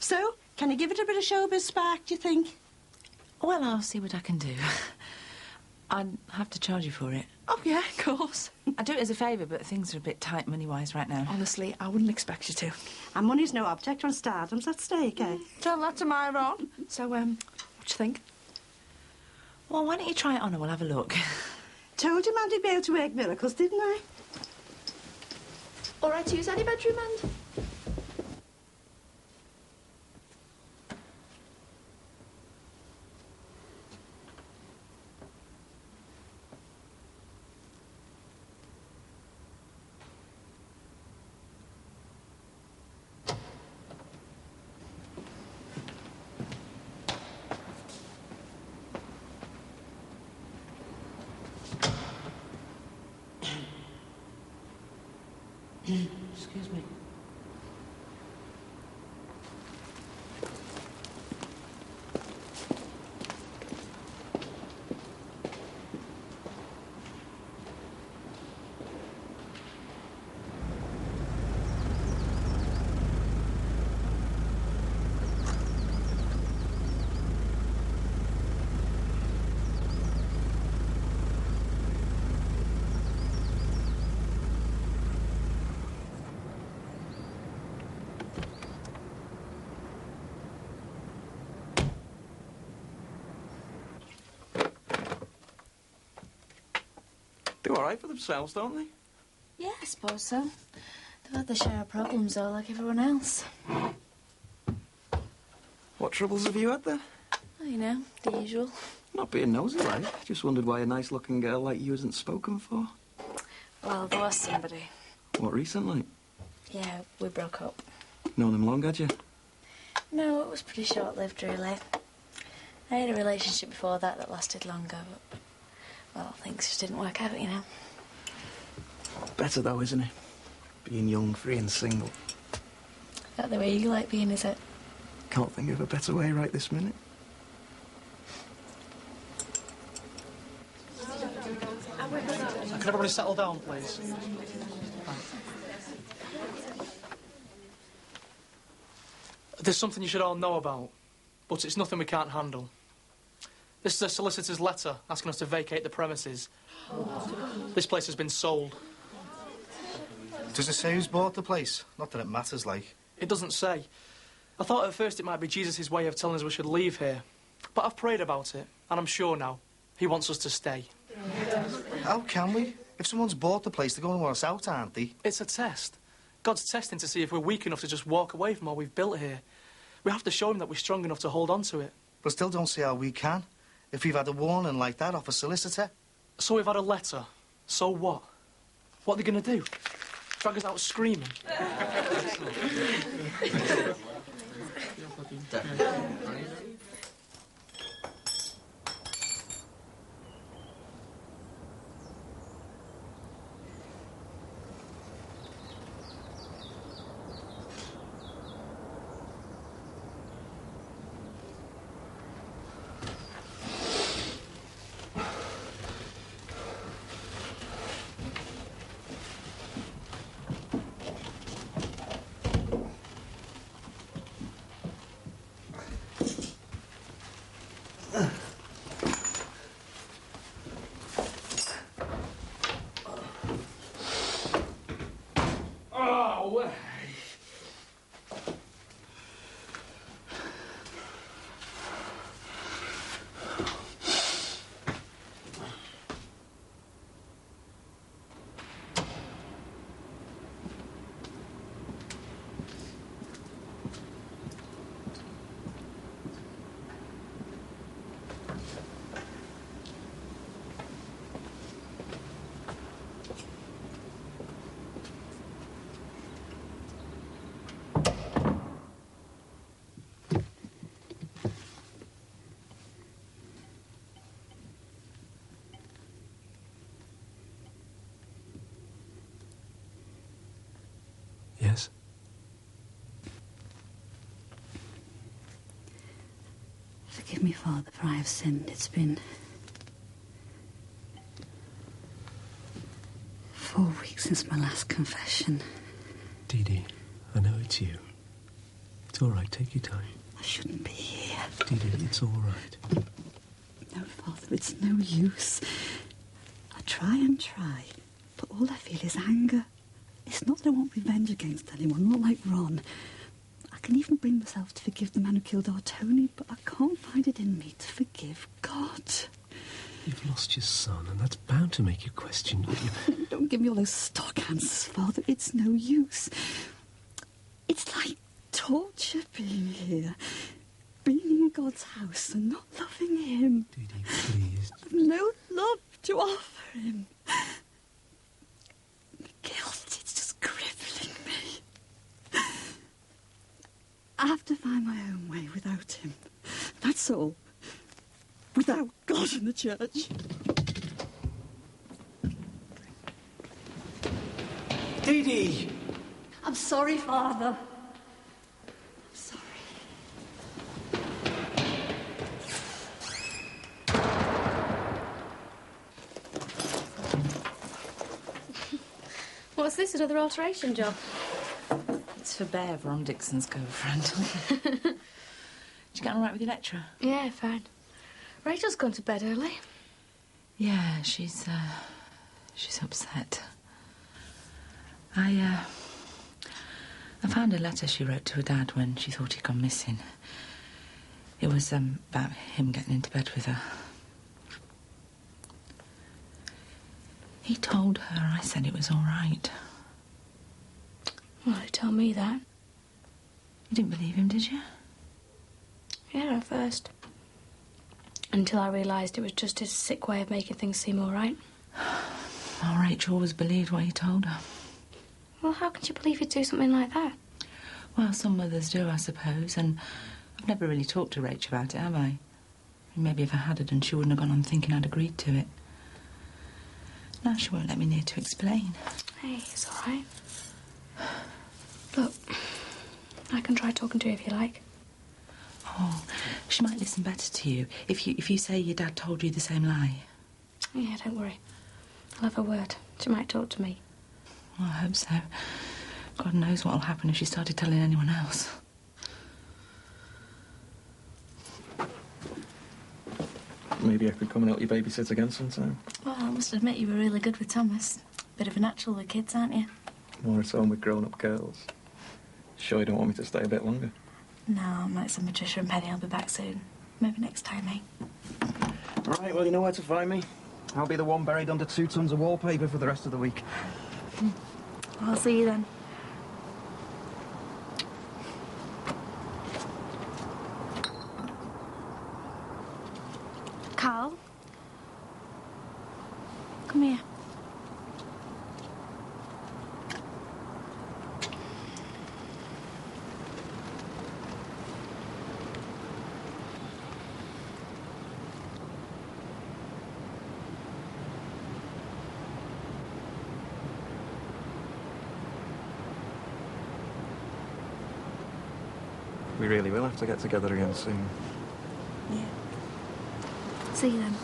So, can you give it a bit of showbiz spark, do you think? Well, I'll see what I can do. I'd have to charge you for it. Oh, yeah, of course. I'd do it as a favour, but things are a bit tight money-wise right now. Honestly, I wouldn't expect you to. And money's no object when stardom's at stake, eh? Tell that to my Ron. So, what do you think? Well, why don't you try it on and we'll have a look. Told you Mandy'd be able to work miracles, didn't I? All right to use any bedroom, and Excuse me. Do all right for themselves, don't they? yeah, I suppose so. They've had their share of problems, though, like everyone else. What troubles have you had there? Oh, you know, the usual. Not being nosy, like. Just wondered why a nice-looking girl like you isn't spoken for. Well, there was somebody. What, recently? Yeah, we broke up. Known him long, had you? No, it was pretty short-lived, really. I had a relationship before that lasted longer, but, well, things just didn't work out, you know. Better, though, isn't it? Being young, free and single. That the way you like being, is it? Can't think of a better way right this minute. Can everybody settle down, please? There's something you should all know about, but it's nothing we can't handle. This is a solicitor's letter asking us to vacate the premises. This place has been sold. Does it say who's bought the place? Not that it matters, like. It doesn't say. I thought at first it might be Jesus' way of telling us we should leave here. But I've prayed about it, and I'm sure now he wants us to stay. How can we? If someone's bought the place, they're going to want us out, aren't they? It's a test. God's testing to see if we're weak enough to just walk away from what we've built here. We have to show him that we're strong enough to hold on to it. But still don't see how we can. If we've had a warning like that off a solicitor. So we've had a letter. So what? What are they going to do? Drag us out screaming? Yes? Forgive me, Father, for I have sinned. It's been 4 weeks since my last confession. Dee Dee, I know it's you. It's all right, take your time. I shouldn't be here. Dee Dee, it's all right. No, Father, it's no use. I try and try, but all I feel is anger. It's not that I want revenge against anyone, not like Ron. I can even bring myself to forgive the man who killed our Tony, but I can't find it in me to forgive God. You've lost your son, and that's bound to make you question you. Don't give me all those stock answers, Father. It's no use. It's like torture being here. Being in God's house and not loving him. Dee Dee, please. I've no love to offer him. The guilt, it's just crippling me. I have to find my own way without him. That's all. Without God in the church. Dee Dee! I'm sorry, Father. I'm sorry. What's this, another alteration job? It's for Bear, Ron Dixon's girlfriend. Did you get on right with your lecturer? Yeah, fine. Rachel's gone to bed early. Yeah, she's upset. I found a letter she wrote to her dad when she thought he'd gone missing. It was, about him getting into bed with her. He told her I said it was all right. Well, he told me that. You didn't believe him, did you? Yeah, at first. Until I realised it was just his sick way of making things seem all right. Well, Rachel always believed what he told her. Well, how can you believe he'd do something like that? Well, some mothers do, I suppose, and I've never really talked to Rachel about it, have I? Maybe if I had done, she wouldn't have gone on thinking I'd agreed to it. Now she won't let me near to explain. Hey, it's all right. Look, I can try talking to you if you like. Oh, she might listen better to you if you say your dad told you the same lie. Yeah, don't worry. I'll have a word. She might talk to me. Well, I hope so. God knows what'll happen if she started telling anyone else. Maybe I could come and help you babysit again sometime. Well, I must admit you were really good with Thomas. Bit of a natural with kids, aren't you? More at home with grown-up girls. Sure you don't want me to stay a bit longer? No, I'm like some Patricia and Penny. I'll be back soon. Maybe next time, eh? Right, well, you know where to find me. I'll be the one buried under 2 tons of wallpaper for the rest of the week. I'll see you then. Carl? Come here. We really will have to get together again soon. Yeah. See you then.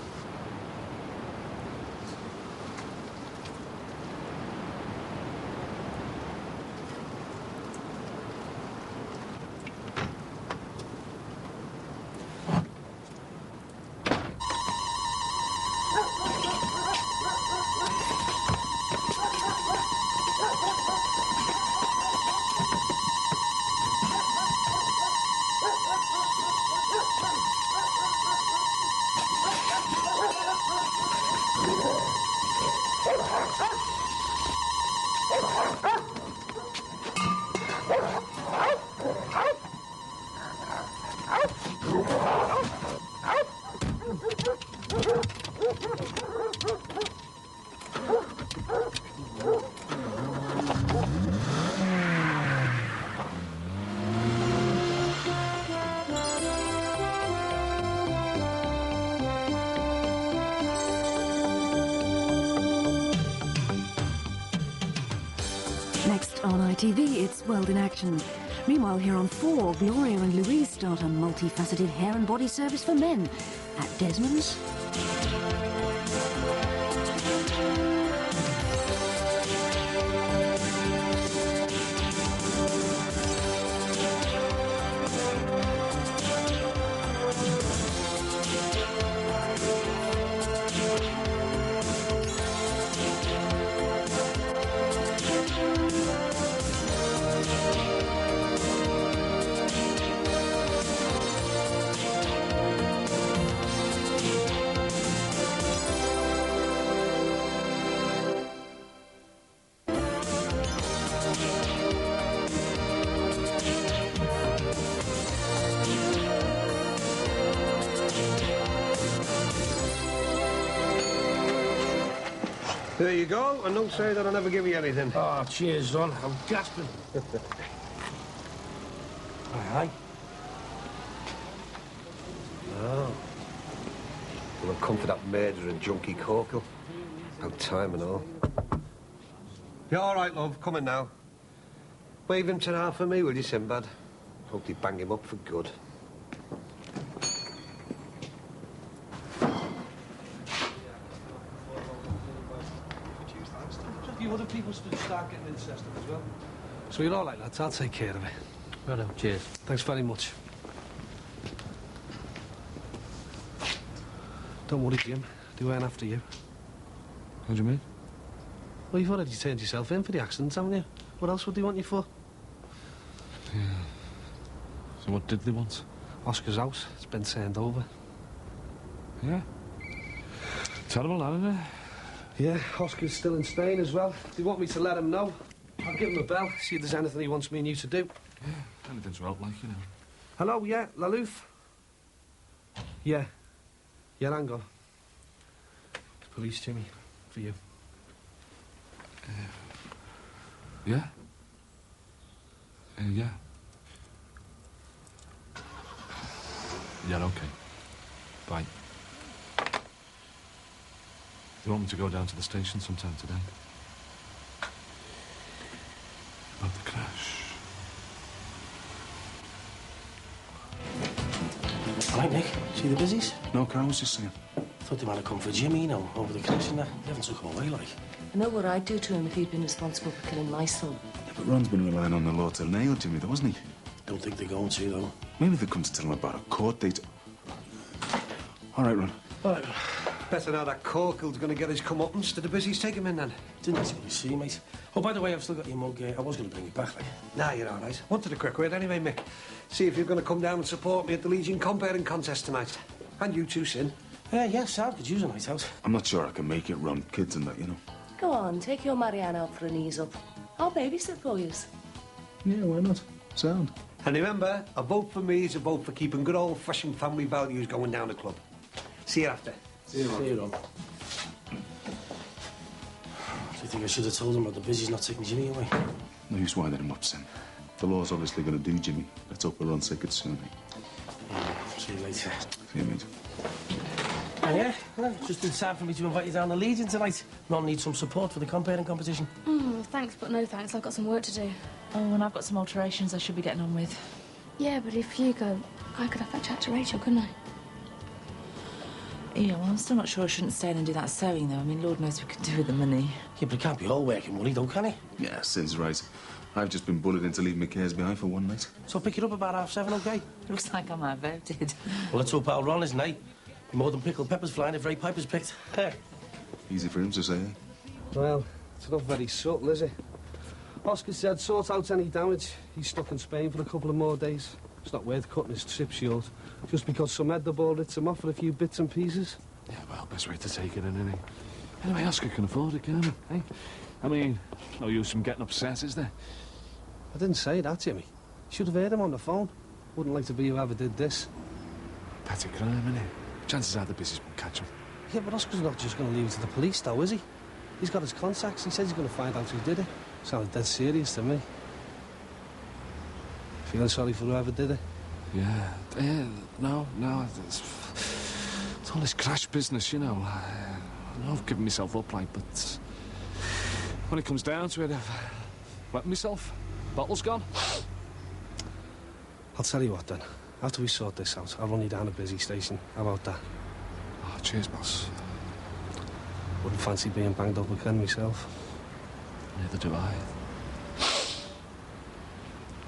Next on ITV, it's World in Action. Meanwhile, here on 4, Gloria and Louise start a multifaceted hair and body service for men at Desmond's. There you go, and don't say that I'll never give you anything. Oh, cheers, son. I'm gasping. Aye. Oh. Well, I've come for that murderer and junkie corporal. About time and all. Yeah, all right, love. Come in now. Wave him to for me, will you, Sinbad? Hope they bang him up for good. A few other people should start getting incested as well. So you're all right, lads. I'll take care of it. Right on. Cheers. Thanks very much. Don't worry, Jim. They weren't after you. What do you mean? Well, you've already turned yourself in for the accident, haven't you? What else would they want you for? Yeah. So what did they want? Oscar's house. It's been turned over. Yeah. Terrible, that, isn't it? Yeah, Oscar's still in Spain as well. They want me to let him know. I'll give him a bell, see if there's anything he wants me and you to do. Yeah, anything to help, like, you know. Hello, yeah, Lalouf? Yeah. Yeah, hang on. Police, Jimmy, for you. Yeah? Yeah. Yeah, okay. Bye. Do you want me to go down to the station sometime today? About the crash. All right, Nick. See the busies? No, Karen was just saying. Thought they might have come for Jimmy, you know, over the crash and that. They haven't took him away, like. I know what I'd do to him if he'd been responsible for killing my son. Yeah, but Ron's been relying on the law to nail Jimmy, though, hasn't he? Don't think they're going to, though. Maybe they'll come to tell him about a court date. All right, Ron. Right. Better now that Corkle's going to get his comeuppance to the business. Take him in, then. Didn't actually see, mate. Oh, by the way, I've still got your mug. I was going to bring it back, like. Nah, you're all right. Wanted a quick word anyway, Mick. See if you're going to come down and support me at the Legion comparing contest tonight. And you too, Sin. Yes, I could use a night out. I'm not sure I can make it run kids and that, you know. Go on, take your Marianne out for an ease up. I'll babysit for you. Yeah, why not? Sound. And remember, a vote for me is a vote for keeping good old-fashioned family values going down the club. See you after. See you, Ron. Do you think I should have told him about the busy's not taking Jimmy away? No use winding him up, Sin. The law's obviously going to do Jimmy. Let's hope we're on it soon, See you later. See you, mate. Oh, yeah? Well, just in time for me to invite you down to Legion tonight. Ron needs some support for the comparing competition. Thanks, but no thanks. I've got some work to do. Oh, and I've got some alterations I should be getting on with. Yeah, but if you go, I could have that chat to Rachel, couldn't I? Yeah, well, I'm still not sure I shouldn't stay in and do that sewing, though. I mean, Lord knows what we could do with the money. Yeah, but it can't be all working money, though, can it? Yeah, Sin's right. I've just been bullied into leaving my cares behind for one night. So pick it up about 7:30, OK? Looks like I'm outvoted. Well, let's hope our Ron isn't, eh? Be more than pickled peppers flying if Ray Piper's picked. Easy for him to say, eh? Well, it's not very subtle, is it? Oscar said sort out any damage. He's stuck in Spain for a couple of more days. It's not worth cutting his trip short, just because some head the ball hits him off for a few bits and pieces. Yeah, well, best way to take it in, isn't it? Anyway, Oscar can afford it, can't he? Eh? I mean, no use him getting upset, is there? I didn't say that, Jimmy. Should have heard him on the phone. Wouldn't like to be whoever did this. That's a crime, isn't it? Chances are the business won't catch him. Yeah, but Oscar's not just going to leave it to the police, though, is he? He's got his contacts. He says he's going to find out who did it. Sounds dead serious to me. Feeling sorry for whoever did it? Yeah, no, it's all this crash business, you know. I know I've given myself up, like, but when it comes down to it, I've wet myself. Bottle's gone. I'll tell you what, then. After we sort this out, I'll run you down a busy station. How about that? Oh, cheers, boss. Wouldn't fancy being banged up again myself. Neither do I.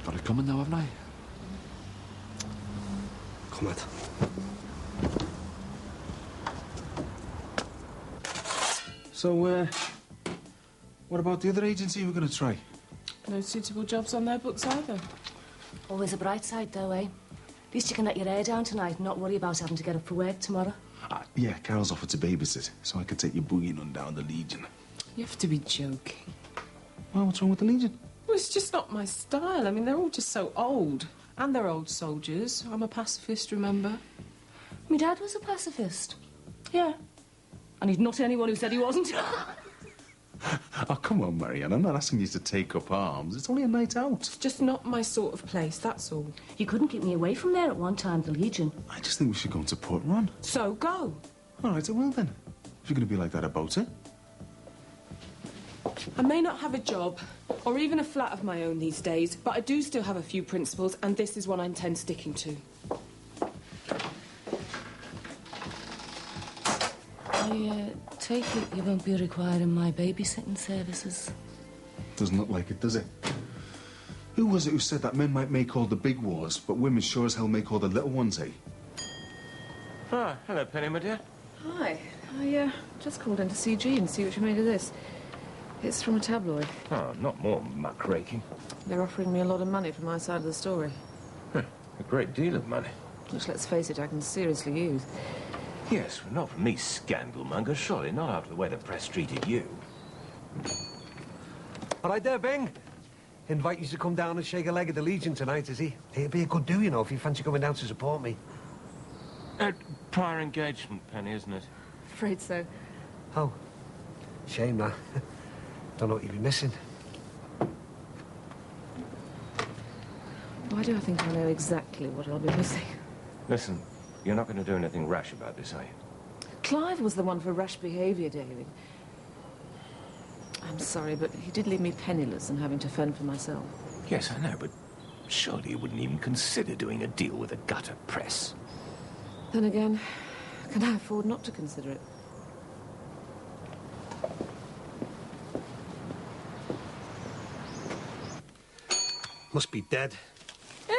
Got it coming now, haven't I? Come on. So, what about the other agency we're going to try? No suitable jobs on their books either. Always a bright side, though, eh? At least you can let your hair down tonight and not worry about having to get up for work tomorrow. Yeah, Carol's offered to babysit, so I could take your boogie on down the Legion. You have to be joking. Well, what's wrong with the Legion? Well, it's just not my style. I mean, they're all just so old. And they're old soldiers. I'm a pacifist, remember? My dad was a pacifist. Yeah. And he'd not anyone who said he wasn't. Oh, come on, Marianne. I'm not asking you to take up arms. It's only a night out. It's just not my sort of place, that's all. You couldn't keep me away from there at one time, the Legion. I just think we should go and support Ron. So go. All right, I will then. If you're going to be like that about it. I may not have a job, or even a flat of my own these days, but I do still have a few principles, and this is one I intend sticking to. I take it you won't be requiring my babysitting services. Doesn't look like it, does it? Who was it who said that men might make all the big wars, but women sure as hell make all the little ones, eh? Ah, hello, Penny, my dear. Hi. I just called in to see Jean, see what you made of this. It's from a tabloid. Oh, not more muckraking. They're offering me a lot of money for my side of the story. A great deal of money. Which, let's face it, I can seriously use. Yes, well, not from me, scandalmonger. Surely not after the way the press treated you. All right there, Bing. Invite you to come down and shake a leg at the Legion tonight, is he? It'd be a good do, you know, if you fancy coming down to support me. Prior engagement, Penny, isn't it? Afraid so. Oh. Shame, that. Don't know what you'd be missing. Why do I think I know exactly what I'll be missing? Listen, you're not going to do anything rash about this, are you? Clive was the one for rash behaviour, David. I'm sorry, but he did leave me penniless and having to fend for myself. Yes, I know, but surely you wouldn't even consider doing a deal with a gutter press. Then again, can I afford not to consider it? Must be dead. Who?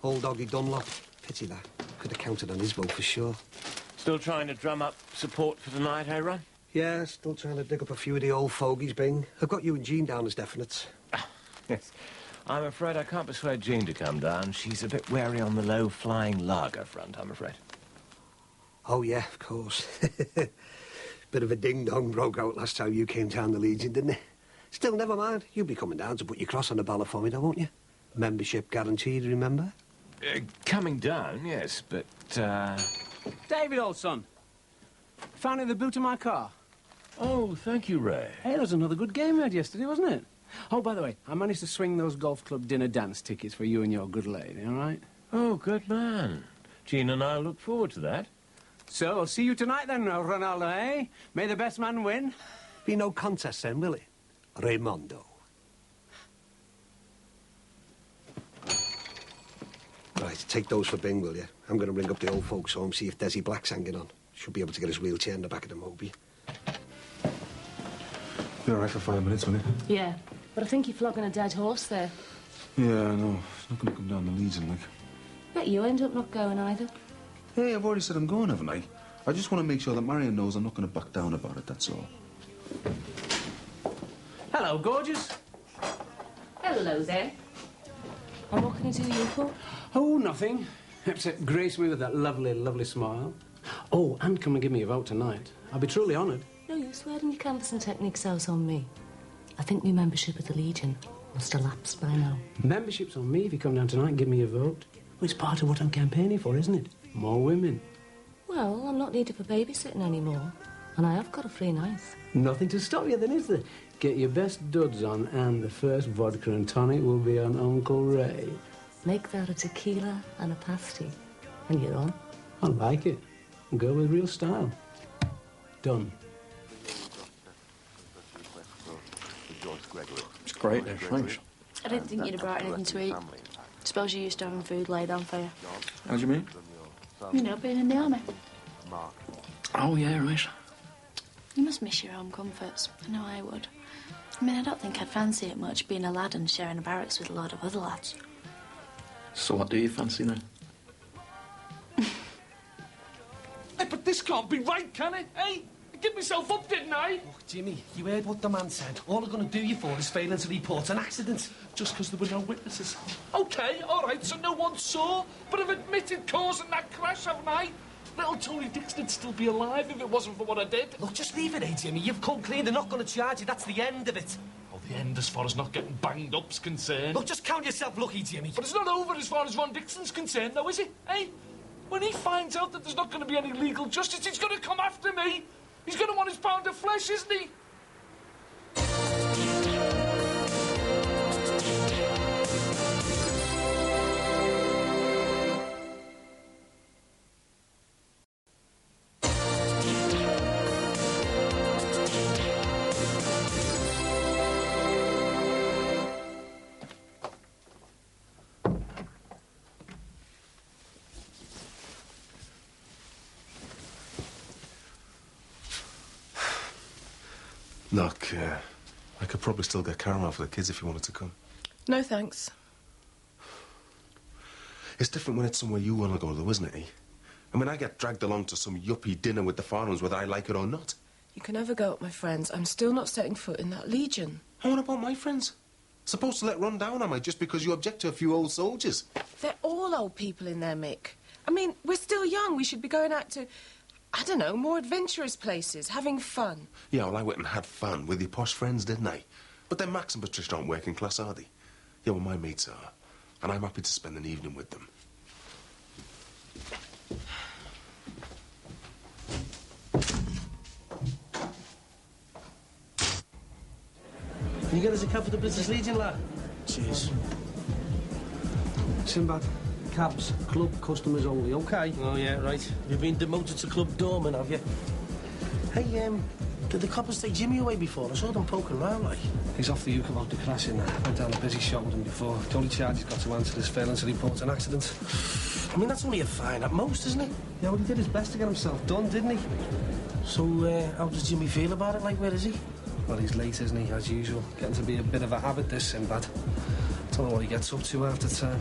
Old doggy Dunlop. Pity that. Could have counted on his vote for sure. Still trying to drum up support for tonight, eh, Ron? Yeah, still trying to dig up a few of the old fogies, Bing. I've got you and Jean down as definites. Yes. I'm afraid I can't persuade Jean to come down. She's a bit wary on the low-flying lager front, I'm afraid. Oh, yeah, of course. Bit of a ding-dong broke out last time you came down the Legion, didn't it? Still, never mind. You'll be coming down to put your cross on the ballot for me, though, won't you? Membership guaranteed, remember? Coming down, yes, but, David, old son. Found it in the boot of my car. Oh, thank you, Ray. Hey, that was another good game we had yesterday, wasn't it? Oh, by the way, I managed to swing those golf club dinner dance tickets for you and your good lady, all right? Oh, good man. Jean and I look forward to that. So, I'll see you tonight then, Ronaldo, eh? May the best man win. Be no contest then, will it? Raimondo. Right, take those for Bing, will you? I'm going to ring up the old folks home, see if Desi Black's hanging on. Should be able to get his wheelchair in the back of the Moby. Be all right for 5 minutes, will you? Yeah, but I think you're flogging a dead horse there. Yeah, I know. It's not going to come down the Legion, like. Bet you end up not going either. Hey, I've already said I'm going, haven't I? I just want to make sure that Marion knows I'm not going to back down about it, that's all. Hello, gorgeous. Hello there. And what can I do you for? Oh, nothing. Except grace me with that lovely, lovely smile. Oh, and come and give me a vote tonight. I'll be truly honoured. No use wearing your canvassing techniques out on me. I think my membership of the Legion must have lapsed by now. Membership's on me if you come down tonight and give me a vote. Well, it's part of what I'm campaigning for, isn't it? More women. Well, I'm not needed for babysitting anymore. And I have got a free night. Nothing to stop you then, is there? Get your best duds on and the first vodka and tonic will be on Uncle Ray. Make that a tequila and a pasty. And you're on. I like it. Go with real style. Done. It's great, they're French. I didn't think you'd have brought anything to eat. Suppose you're used to having food laid on for you. How do you mean? You know, being in the army. Oh, yeah, right. You must miss your home comforts. I know I would. I mean, I don't think I'd fancy it much being a lad and sharing a barracks with a lot of other lads. So what do you fancy then? Hey, but this can't be right, can it? Hey, I give myself up, didn't I? Look, Jimmy, you heard what the man said. All they're going to do you for is failing to report an accident. Just because there were no witnesses. OK, all right, so no one saw, but I've admitted causing that crash, haven't I? Little Tony Dixon'd still be alive if it wasn't for what I did. Look, just leave it, eh, Jimmy? You've come clean. They're not going to charge you. That's the end of it. Oh, the end as far as not getting banged up's concerned. Look, just count yourself lucky, Jimmy. But it's not over as far as Ron Dixon's concerned, though, is it? Eh? When he finds out that there's not going to be any legal justice, he's going to come after me. He's going to want his pound of flesh, isn't he? Look, I could probably still get caramel for the kids if you wanted to come. No, thanks. It's different when it's somewhere you want to go, though, isn't it, eh? I mean, I get dragged along to some yuppie dinner with the Farnhams whether I like it or not. You can never go up, my friends. I'm still not setting foot in that Legion. And what about my friends? Supposed to let run down, am I, just because you object to a few old soldiers? They're all old people in there, Mick. I mean, we're still young. We should be going out to, I don't know, more adventurous places, having fun. Yeah, well, I went and had fun with your posh friends, didn't I? But then Max and Patricia aren't working class, are they? Yeah, well, my mates are. And I'm happy to spend an evening with them. Can you get us a cab for the British Legion, lad? Cheers. Sinbad, cabs, club customers only, OK? Oh, yeah, right. You've been demoted to club doorman, have you? Hey, did the coppers take Jimmy away before? I saw them poking around, like. He's off the hook about the crashing. Went down a busy shot with him before. The only charge he's got to answer is failing to report an accident. I mean, that's only a fine at most, isn't it? Yeah, well, he did his best to get himself done, didn't he? So, how does Jimmy feel about it? Like, where is he? Well, he's late, isn't he, as usual? Getting to be a bit of a habit, this Sinbad. Don't know what he gets up to after time.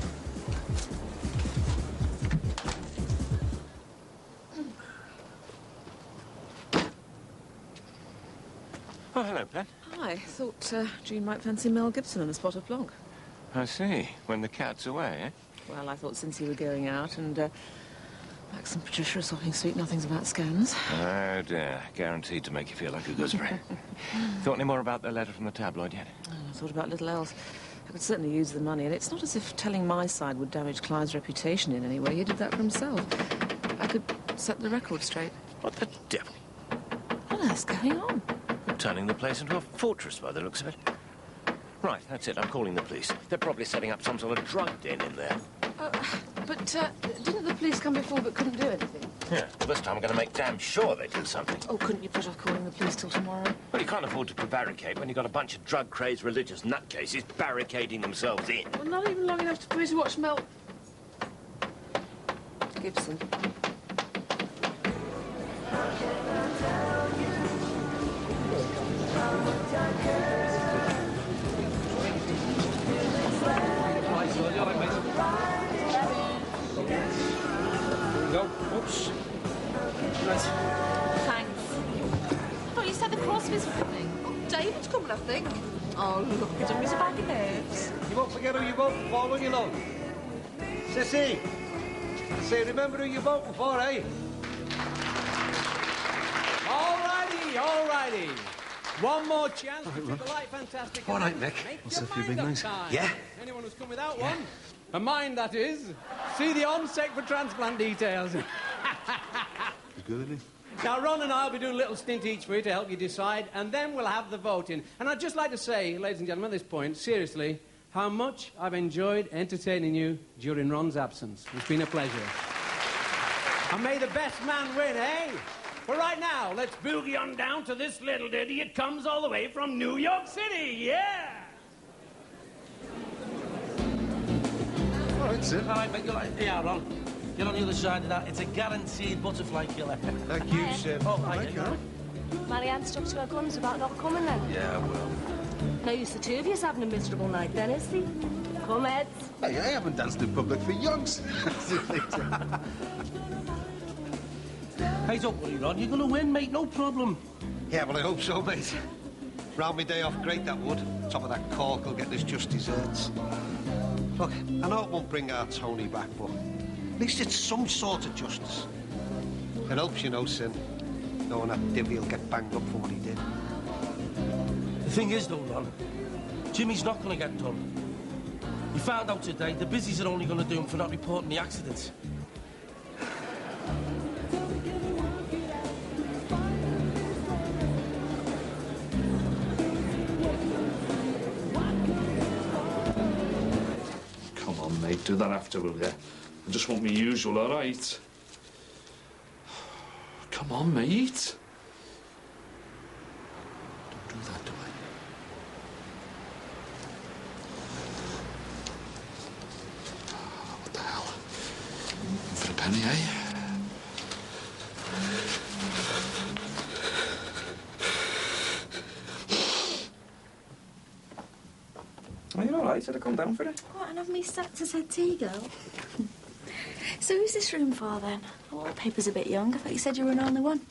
Oh, hello, Pen. Hi. Thought Jean might fancy Mel Gibson and a spot of Blanc. I see. When the cat's away, eh? Well, I thought since you were going out and Max and Patricia are swapping sweet nothings about scans. Oh, dear. Guaranteed to make you feel like a gooseberry. Thought any more about the letter from the tabloid yet? Oh, I thought about little else. I could certainly use the money, and it's not as if telling my side would damage Clive's reputation in any way. He did that for himself. I could set the record straight. What the devil? What on earth's going on? Turning the place into a fortress by the looks of it. Right, that's it. I'm calling the police. They're probably setting up some sort of drug den in there. But didn't the police come before but couldn't do anything? Yeah, well, this time I'm going to make damn sure they do something. Oh, couldn't you put off calling the police till tomorrow? Well, you can't afford to prevaricate when you've got a bunch of drug-crazed religious nutcases barricading themselves in. Well, not even long enough for me to watch Mel... Gibson. Go. Oops. Nice. Thanks. I thought you said the Crosbys were coming. Oh, David's coming, I think. Oh, look at him. He's a bag of nerves. You won't forget who you're voting for, will you, love? Sissy! I say, remember who you're voting for, eh? All righty. One more chance to keep the light fantastic. All right, Mick. What's a few big names? Yeah? Anyone who's come without one? A mind, that is. See the on-sec for transplant details. He's good, isn't he? Now, Ron and I will be doing a little stint each for you to help you decide, and then we'll have the voting. And I'd just like to say, ladies and gentlemen, at this point, seriously, how much I've enjoyed entertaining you during Ron's absence. It's been a pleasure. And may the best man win, eh? But right now, let's boogie on down to this little ditty. It comes all the way from New York City, yeah! All right, sir. All right, mate, yeah, Ron. Get on the other side of that. It's a guaranteed butterfly killer. Thank you, sir. Oh, thank you. Marianne stuck to her guns about not coming then. Yeah, well. No use the two of you having a miserable night then, is he? Come, Ed. Hey, I haven't danced in public for yonks. Hey, don't worry, Ron. You're going to win, mate. No problem. Yeah, well, I hope so, mate. Round me day off, great that would. Top of that cork will get us just desserts. Look, I know it won't bring our Tony back, but at least it's some sort of justice. It helps, you know, Sin, knowing that divvy will get banged up for what he did. The thing is, though, Ron, Jimmy's not going to get done. He found out today the busies are only going to do him for not reporting the accidents. Mate, do that after, will you? I just want me usual, all right? Come on, mate. Don't do that, do I? What the hell? In for a penny, eh? Are you all right? Should I come down for it? What, and have me sat as head tea girl? So who's this room for, then? The wallpaper's a bit young. I thought you said you were an only one.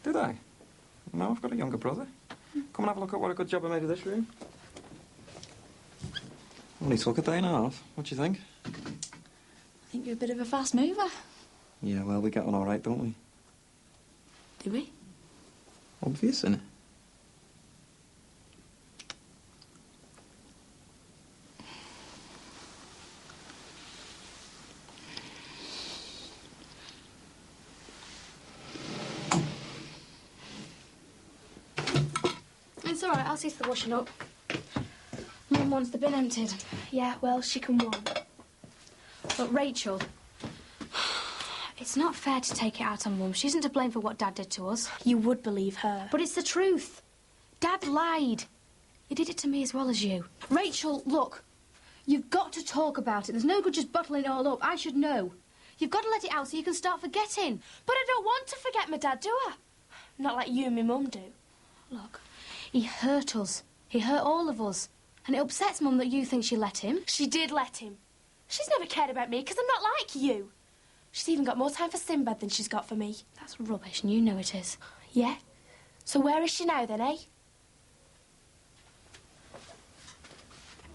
Did I? No, I've got a younger brother. Come and have a look at what a good job I made of this room. Only took a day and a half. What do you think? I think you're a bit of a fast mover. Yeah, well, we get on all right, don't we? Do we? Obvious, innit? It's all right. I'll see to the washing up. Mum wants the bin emptied. Yeah, well, she can want. But Rachel, it's not fair to take it out on Mum. She isn't to blame for what Dad did to us. You would believe her. But it's the truth. Dad lied. He did it to me as well as you. Rachel, look. You've got to talk about it. There's no good just bottling it all up. I should know. You've got to let it out so you can start forgetting. But I don't want to forget my dad, do I? Not like you and my mum do. Look, he hurt us. He hurt all of us. And it upsets Mum that you think she let him. She did let him. She's never cared about me because I'm not like you. She's even got more time for Sinbad than she's got for me. That's rubbish, and you know it is. Yeah? So where is she now, then, eh?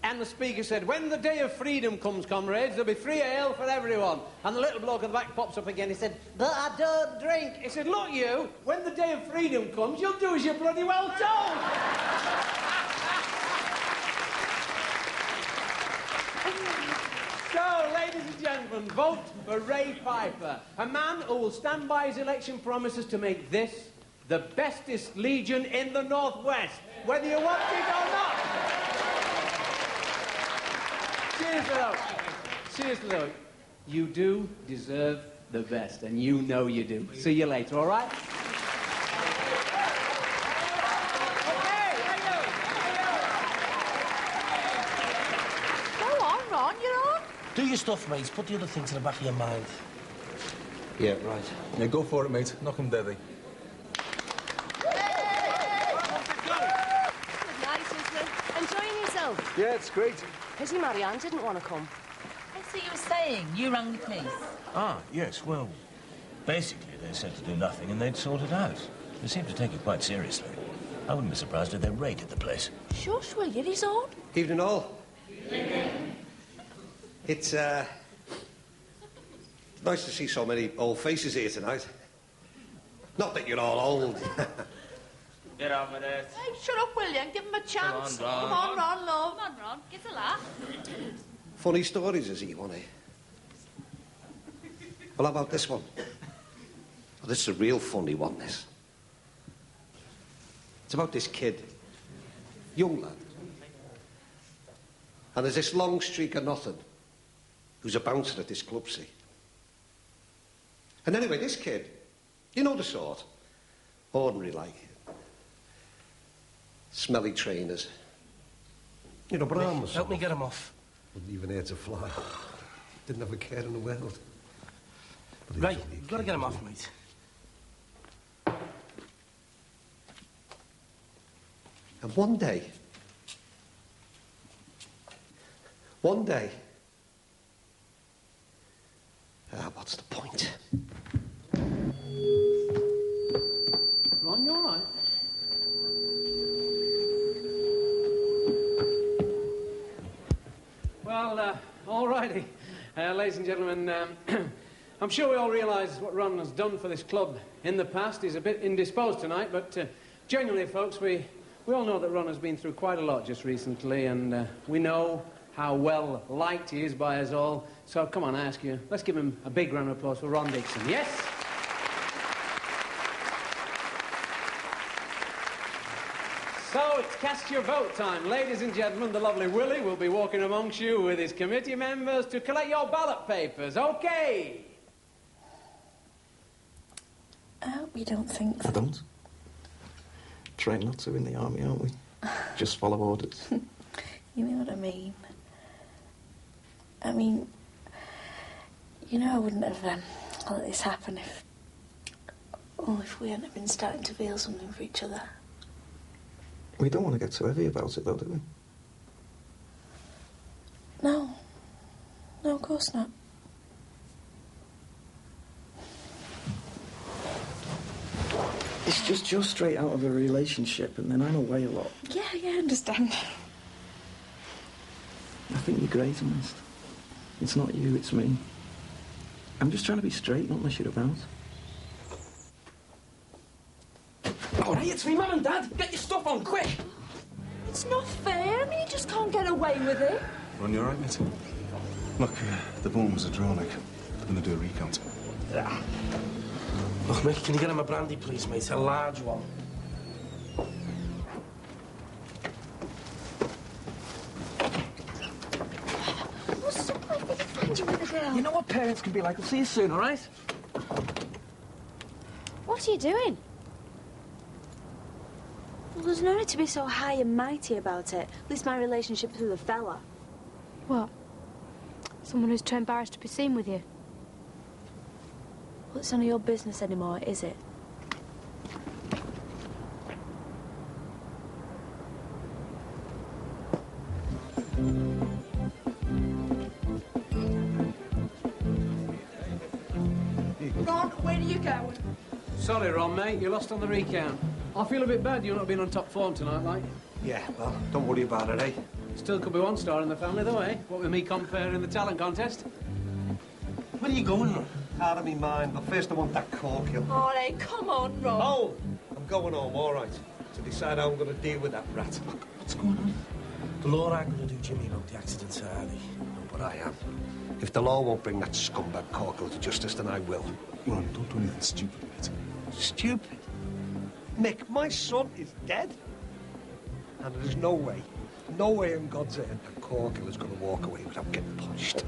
And the speaker said, when the day of freedom comes, comrades, there'll be free ale for everyone. And the little bloke at the back pops up again. He said, but I don't drink. He said, look, you, when the day of freedom comes, you'll do as you're bloody well told. So, ladies and gentlemen, vote for Ray Piper, a man who will stand by his election promises to make this the bestest legion in the Northwest, whether you want it or not. Seriously though, you do deserve the best, and you know you do. See you later, all right? Go on, Ron, you're on. Do your stuff, mate. Put the other thing to the back of your mind. Yeah, right. Yeah, go for it, mate. Knock him deadly. Nice, isn't it? Enjoying yourself? Yeah, it's great. Pity Marianne didn't want to come. I see you were saying you rang the police. Ah, yes, well, basically they said to do nothing and they'd sort it out. They seem to take it quite seriously. I wouldn't be surprised if they raided the place. Shush, will you? He's on. Evening all. It's nice to see so many old faces here tonight. Not that you're all old. Get on with it. Hey, shut up, will you, and give him a chance. Come on, Ron. Come on, Ron, love. Come on, Ron. Give us a laugh. Funny stories, is he, won't he? Well, how about this one? Well, this is a real funny one, this. It's about this kid. Young lad. And there's this long streak of nothing who's a bouncer at this club, see? And anyway, this kid, you know the sort. Ordinary like. Smelly trainers. You know, but I'm Help me get him off. Wouldn't even dare to fly. Didn't have a care in the world. Right, you've got to get him off, mate. And one day, what's the point? Ron, you all right? Well, all righty. Ladies and gentlemen, I'm sure we all realise what Ron has done for this club in the past. He's a bit indisposed tonight, but genuinely, folks, we all know that Ron has been through quite a lot just recently, and we know how well liked he is by us all. So, come on, I ask you, let's give him a big round of applause for Ron Dixon. Yes? So, it's cast your vote time. Ladies and gentlemen, the lovely Willie will be walking amongst you with his committee members to collect your ballot papers. OK? I hope you don't think I don't. Trained not to in the army, aren't we? Just follow orders. You know what I mean? I mean, you know I wouldn't have let this happen if we hadn't been starting to feel something for each other. We don't want to get too heavy about it, though, do we? No. No, of course not. It's just you're straight out of a relationship, and then I'm away a lot. Yeah, I understand. I think you're great, honest. It's not you, it's me. I'm just trying to be straight, not mess you about. All right, it's me, Mum and Dad. Get your stuff on, quick. It's not fair. I mean, you just can't get away with it. Ron, you all right, mate? Look, the bone was a draw, like. I'm going to do a recount. Look, Mick, can you get him a brandy, please, mate? A large one. What's the point? Did you find you with the girl? You know what parents can be like. I'll see you soon, all right? What are you doing? Well, there's no need to be so high and mighty about it. At least my relationship's with a fella. What? Someone who's too embarrassed to be seen with you? Well, it's none of your business anymore, is it? Ron, where are you going? Sorry, Ron, mate, you lost on the recount. I feel a bit bad you're not being on top form tonight, like. Yeah, well, don't worry about it, eh? Still could be one star in the family, though, eh? What with me comparing the talent contest. Where are you going, Ron? Out of me mind, but first I want that cork. All right, come on, Ron. Oh, I'm going home, all right, to decide how I'm going to deal with that rat. Look, what's going on? The law aren't going to do Jimmy about the accident, are they? No, but I am. If the law won't bring that scumbag Corkle to justice, then I will. Ron, don't do anything stupid, mate. Stupid? Mick, my son is dead. And there's no way in God's earth that Corkle is going to walk away without getting punched.